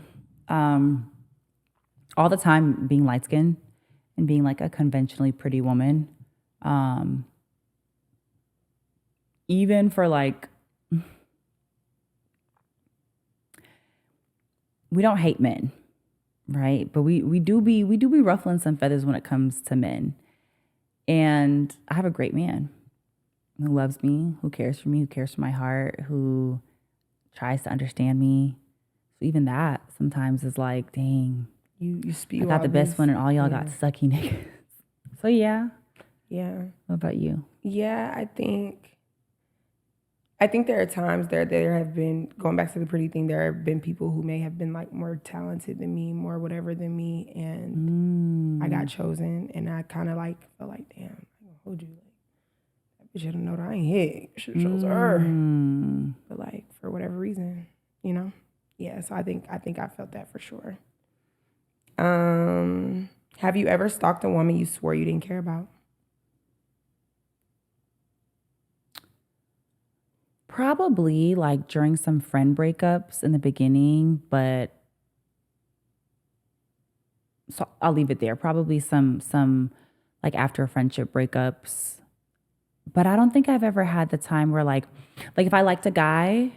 All the time being light-skinned and being like a conventionally pretty woman. Even for like, we don't hate men, right? But we do be ruffling some feathers when it comes to men. And I have a great man who loves me, who cares for me, who cares for my heart, who tries to understand me. So even that sometimes is like, dang, you spew. I got the best one and all y'all got sucky niggas. So yeah. Yeah. What about you? Yeah, I think there are times there have been, going back to the pretty thing, there have been people who may have been like more talented than me, more whatever than me, and I got chosen, and I kind of like felt like, damn, I'm gonna hold you. Like, that bitch should have known I ain't hit. Should have chose her. But like, for whatever reason, yeah. So I think I felt that for sure. Have you ever stalked a woman you swore you didn't care about? Probably like during some friend breakups in the beginning, but so I'll leave it there. Probably some like after friendship breakups. But I don't think I've ever had the time where like if I liked a guy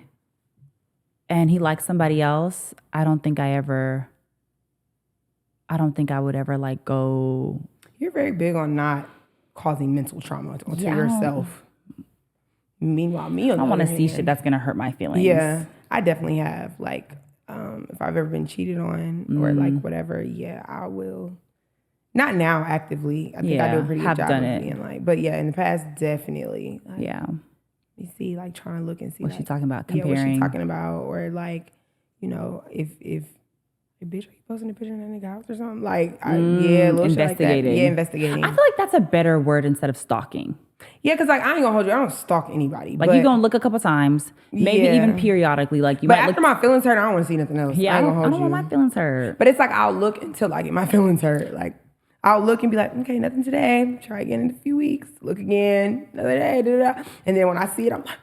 and he liked somebody else, I don't think I would ever like go. You're very big on not causing mental trauma onto yourself. Meanwhile, me on I don't want to see shit that's gonna hurt my feelings. Yeah, I definitely have. Like, if I've ever been cheated on or like whatever, yeah, I will. Not now, actively. I think I do a pretty good job of being like, but yeah, in the past, definitely. Like, yeah. You see, like trying to look and see what like, she's talking about, comparing. Yeah, what she's talking about, or like, if bitch, are you posting a picture in that nigga house or something? Like, a little shit like that. Yeah, investigating. I feel like that's a better word instead of stalking. Yeah, because like I ain't gonna hold you. I don't stalk anybody. Like you gonna look a couple times, maybe even periodically. Like you. But might after my feelings hurt, I don't want to see nothing else. Yeah, I don't want my feelings hurt. But it's like I'll look until I get my feelings hurt. Like I'll look and be like, okay, nothing today. Try again in a few weeks. Look again, another day. Da, da, da. And then when I see it, I'm like,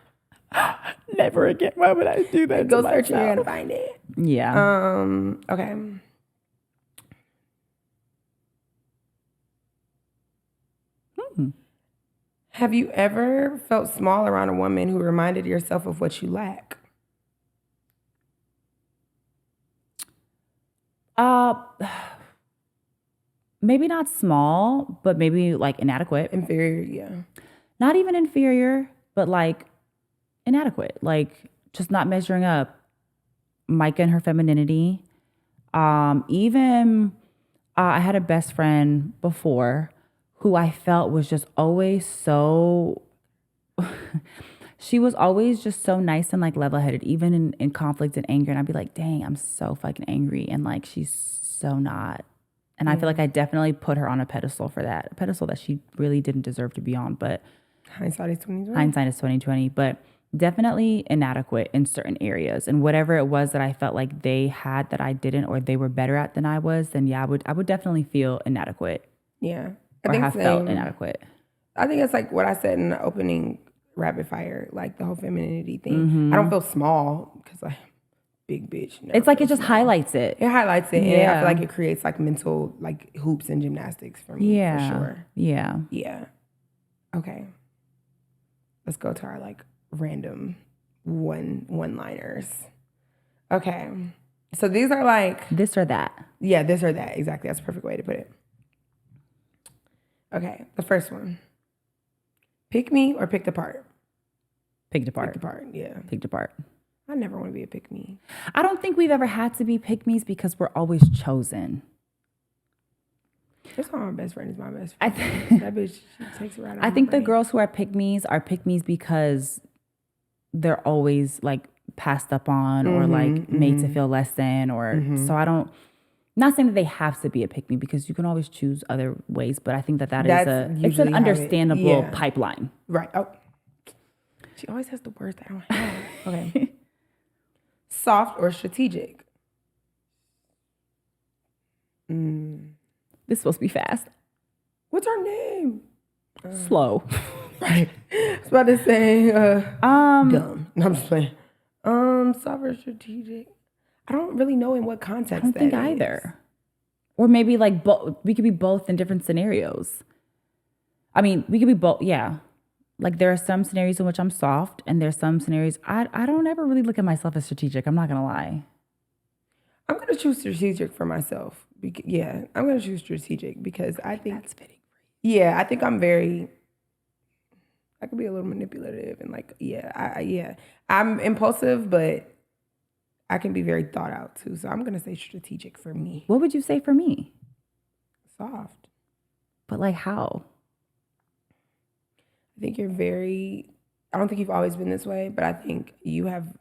Never again. Why would I do that? Go search and you're gonna find it. Yeah. Okay. Have you ever felt small around a woman who reminded yourself of what you lack? Maybe not small, but maybe like inadequate. Inferior, yeah. Not even inferior, but like inadequate. Like just not measuring up. Micah and her femininity. Even I had a best friend before who I felt was just always so she was always just so nice and like level-headed, even in conflict and anger. And I'd be like, dang, I'm so fucking angry. And like, she's so not. And I feel like I definitely put her on a pedestal for that. A pedestal that she really didn't deserve to be on. But hindsight is 2020. Hindsight is 2020. But definitely inadequate in certain areas. And whatever it was that I felt like they had that I didn't, or they were better at than I was, then yeah, I would definitely feel inadequate. Yeah. I have felt inadequate. I think it's like what I said in the opening rapid fire, like the whole femininity thing. I don't feel small because like big bitch. It's like it just highlights it. It highlights it. And I feel like it creates like mental like hoops and gymnastics for me. Yeah. For sure. Yeah. Yeah. Okay. Let's go to our like random one-liners. Okay. So these are like this or that. Yeah, this or that. Exactly. That's a perfect way to put it. Okay. The first one. Pick me or picked apart? Picked apart. Picked apart, yeah. Picked apart. I never want to be a pick me. I don't think we've ever had to be pick me's because we're always chosen. That's why my best friend is my best friend. That bitch, she takes it right out. I think the girls who are pick me's because they're always like passed up on or like made to feel less than so I don't. Not saying that they have to be a pick me because you can always choose other ways, but I think that it's an understandable pipeline. Right. Oh, she always has the words that I don't have. Okay. Soft or strategic? This is supposed to be fast. What's her name? Slow. Right. I was about to say dumb. No, I'm just playing. Soft or strategic? I don't really know in what context. I don't think either. Or maybe like we could be both in different scenarios. I mean, we could be both. Yeah. Like there are some scenarios in which I'm soft, and there's some scenarios I don't ever really look at myself as strategic. I'm not gonna lie. I'm gonna choose strategic for myself. I'm gonna choose strategic because I think that's fitting for you. Yeah, I think I'm very. I could be a little manipulative and like I'm impulsive, but I can be very thought out too. So I'm gonna say strategic for me. What would you say for me? Soft. But like how? I think you're I don't think you've always been this way, but I think you have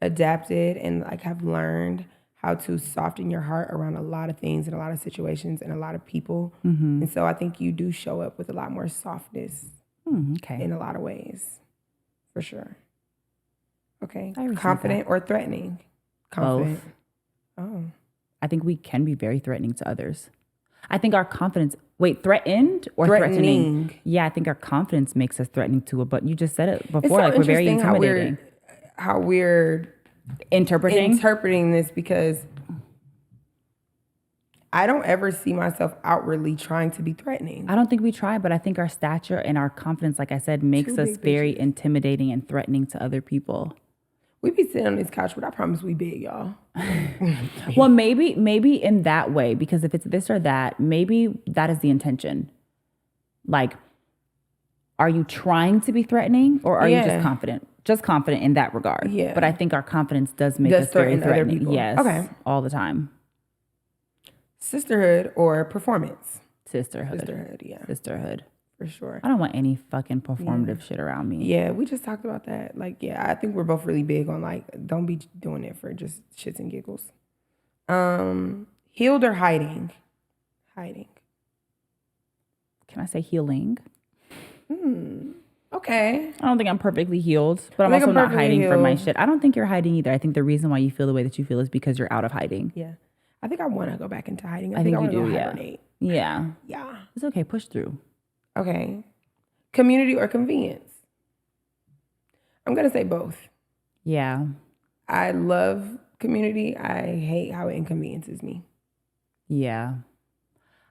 adapted and like have learned how to soften your heart around a lot of things and a lot of situations and a lot of people. And so I think you do show up with a lot more softness in a lot of ways, for sure. Okay. Confident or threatening? Confident. Both. Oh. I think we can be very threatening to others. I think our confidence, threatened or threatening? Yeah, I think our confidence makes us threatening too, but you just said it before, so like we're very intimidating. How we're interpreting this because I don't ever see myself outwardly trying to be threatening. I don't think we try, but I think our stature and our confidence, like I said, makes us very intimidating and threatening to other people. We be sitting on this couch, but I promise we big, y'all. Well, maybe in that way, because if it's this or that, maybe that is the intention. Like, are you trying to be threatening or are you just confident? Just confident in that regard. Yeah. But I think our confidence does make us very threatening. Other people. Yes. Okay. All the time. Sisterhood or performance? Sisterhood, yeah. Sisterhood. For sure. I don't want any fucking performative shit around me. Yeah, we just talked about that. Like, yeah, I think we're both really big on like, don't be doing it for just shits and giggles. Healed or hiding? Hiding. Can I say healing? Okay. I don't think I'm perfectly healed, but I'm also not hiding from my shit. I don't think you're hiding either. I think the reason why you feel the way that you feel is because you're out of hiding. Yeah. I think I want to go back into hiding. I think you do, hibernate. Yeah. Yeah. It's okay. Push through. Okay. Community or convenience? I'm going to say both. Yeah. I love community. I hate how it inconveniences me. Yeah.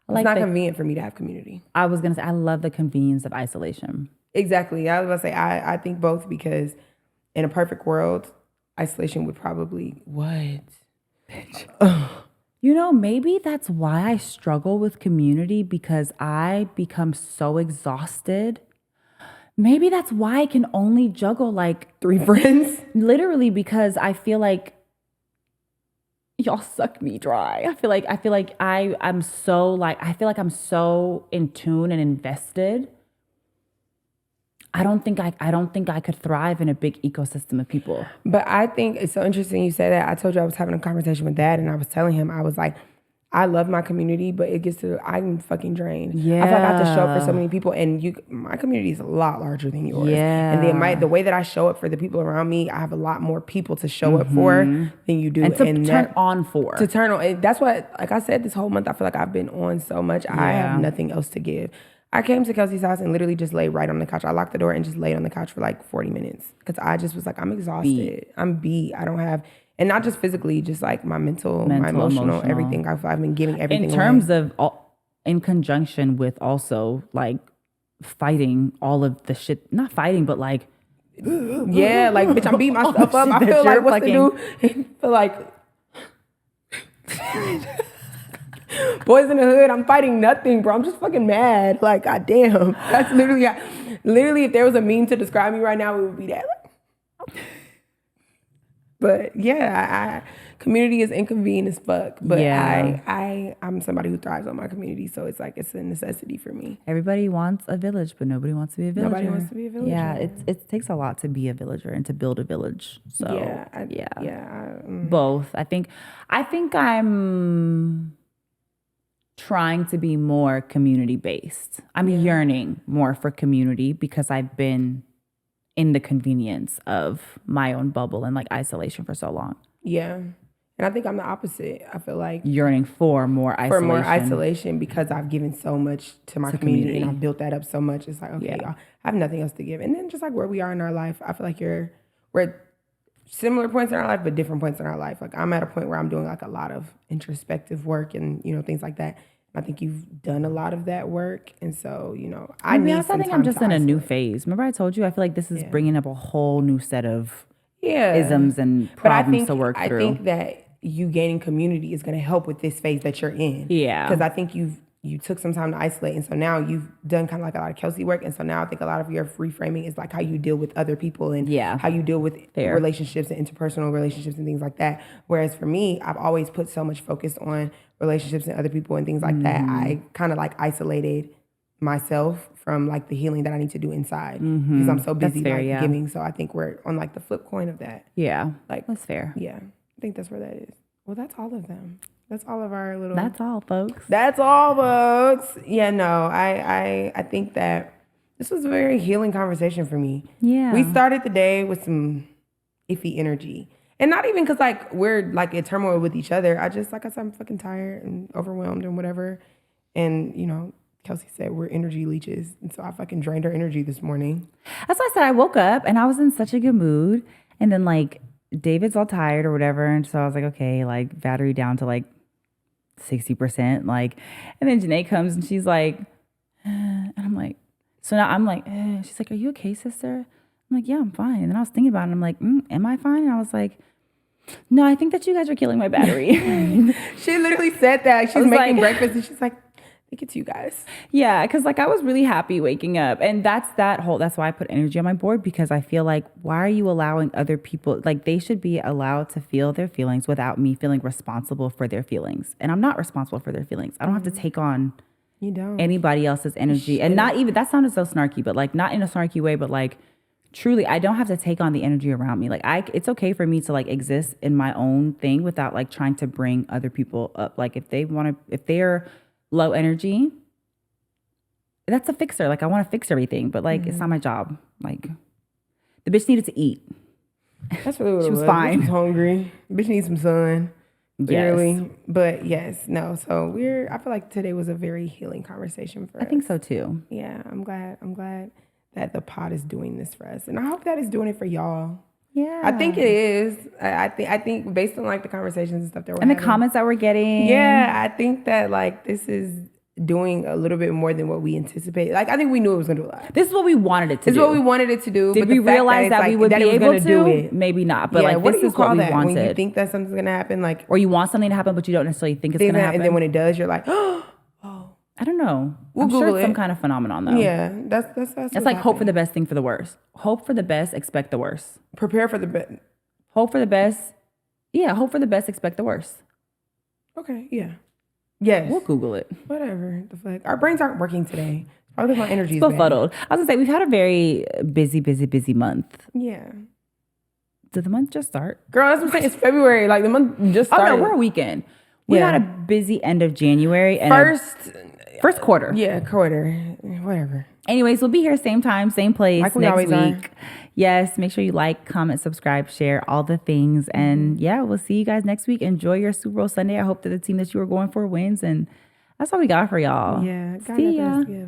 It's not convenient for me to have community. I was going to say, I love the convenience of isolation. Exactly. I was going to say, I think both, because in a perfect world, isolation would probably, what? You know, maybe that's why I struggle with community, because I become so exhausted. Maybe that's why I can only juggle like 3 friends. Literally, because I feel like y'all suck me dry. I feel like I'm so in tune and invested. I don't think I could thrive in a big ecosystem of people. But I think it's so interesting you say that. I told you I was having a conversation with Dad, and I was telling him, I was like, I love my community, but it gets to, I'm fucking drained. Yeah. I feel like I have to show up for so many people, and my community is a lot larger than yours. Yeah. And then the way that I show up for the people around me, I have a lot more people to show up for than you do. And to turn on for. To turn on. And that's what, like I said, this whole month, I feel like I've been on so much. Yeah. I have nothing else to give. I came to Kelsey's house and literally just laid right on the couch. I locked the door and just laid on the couch for like 40 minutes because I just was like, I'm exhausted. I'm beat. I don't have... And not just physically, just like my mental, my emotional, everything. I've been giving everything in terms away. of, in conjunction with also like fighting all of the shit, not fighting, but like. Yeah, like, bitch, I'm beating myself up. I feel like what to do. I feel like. Boys in the hood, I'm fighting nothing, bro. I'm just fucking mad. Like, goddamn. That's literally, if there was a meme to describe me right now, it would be that. But yeah, community is inconvenient as fuck. But yeah. I'm somebody who thrives on my community, so it's like it's a necessity for me. Everybody wants a village, but nobody wants to be a villager. Nobody wants to be a villager. Yeah, it takes a lot to be a villager and to build a village. So both. I think I'm trying to be more community based. I'm yearning more for community because I've been in the convenience of my own bubble and like isolation for so long. Yeah. And I think I'm the opposite. I feel like yearning for more isolation. For more isolation because I've given so much to my community and I've built that up so much. It's like, okay, y'all, I have nothing else to give. And then just like where we are in our life, I feel like we're at similar points in our life, but different points in our life. Like I'm at a point where I'm doing like a lot of introspective work and, things like that. I think you've done a lot of that work. And so, I think I'm just in a new phase. Remember I told you, I feel like this is bringing up a whole new set of isms and problems to work through. I think that you gaining community is going to help with this phase that you're in. Yeah. Because I think you took some time to isolate. And so now you've done kind of like a lot of Kelsey work. And so now I think a lot of your reframing is like how you deal with other people and how you deal with relationships and interpersonal relationships and things like that. Whereas for me, I've always put so much focus on relationships and other people and things like that. I kind of like isolated myself from like the healing that I need to do inside because I'm so busy giving. So I think we're on like the flip coin of that. Yeah. Like that's fair. Yeah. I think that's where that is. Well, that's all of them. That's all of our little... That's all, folks. That's all, folks. Yeah, no, I think that this was a very healing conversation for me. Yeah. We started the day with some iffy energy. And not even because, like, we're, like, in turmoil with each other. I just, like I said, I'm fucking tired and overwhelmed and whatever. And, Kelsey said we're energy leeches. And so I fucking drained her energy this morning. That's why I said I woke up and I was in such a good mood. And then, like, David's all tired or whatever. And so I was like, okay, like, battery down to, like, 60%. Like, and then Janae comes and she's like, and I'm like, so now I'm like, she's like, are you okay, sister? I'm like, yeah, I'm fine. And then I was thinking about it and I'm like, am I fine? And I was like, no, I think that you guys are killing my battery. She literally said that. She's making breakfast and she's like, I think it's you guys. Yeah, because like I was really happy waking up. And that's why I put energy on my board, because I feel like, why are you allowing other people, like they should be allowed to feel their feelings without me feeling responsible for their feelings. And I'm not responsible for their feelings. I don't have to take on anybody else's energy. And not even, that sounded so snarky, but like not in a snarky way, but like truly, I don't have to take on the energy around me. Like it's okay for me to like exist in my own thing without like trying to bring other people up. Like if they're low energy, that's a fixer. Like I want to fix everything, but like it's not my job. Like the bitch needed to eat. That's really what she it was fine. She was hungry. Bitch needs some sun. Clearly. Yes. But yes, no. So I feel like today was a very healing conversation for us. I think so too. Yeah, I'm glad that the pod is doing this for us. And I hope that it's doing it for y'all. Yeah. I think it is. I think based on like the conversations and stuff that we're and the having, comments that we're getting. yeah, I think that like this is doing a little bit more than what we anticipated. Like I think we knew it was gonna do a lot. This is what we wanted it to do. This is what we wanted it to do. Did but we the fact realize that we would be able do to? it? Maybe not. But Yeah, like what this do you is what call we that wanted. when you think that something's gonna happen? Like, or you want something to happen, but you don't necessarily think it's gonna happen. And then when it does, you're like, oh, I don't know. We'll I'm sure Google it's some it. kind of phenomenon though. Yeah, that's It's like hope for the best, think for the worst. Hope for the best, expect the worst. Prepare for the best. Hope for the best. Yeah, hope for the best, expect the worst. Okay, yeah. Yes. We'll Google it. Whatever the fuck. Our brains aren't working today. Probably my energy is bad. Befuddled. I was gonna say we've had a very busy month. Yeah. Did the month just start? Girl, that's what I'm saying. It's February. Like the month just started. Oh no, we're a weekend. We Yeah. had a busy end of January and first quarter. Yeah, quarter. Whatever. Anyways, we'll be here same time, same place Like we next always are. week. Yes, make sure you like, comment, subscribe, share, all the things. And yeah, we'll see you guys next week. Enjoy your Super Bowl Sunday. I hope that the team that you were going for wins. And that's all we got for y'all. Yeah. God See ya. knows, yeah.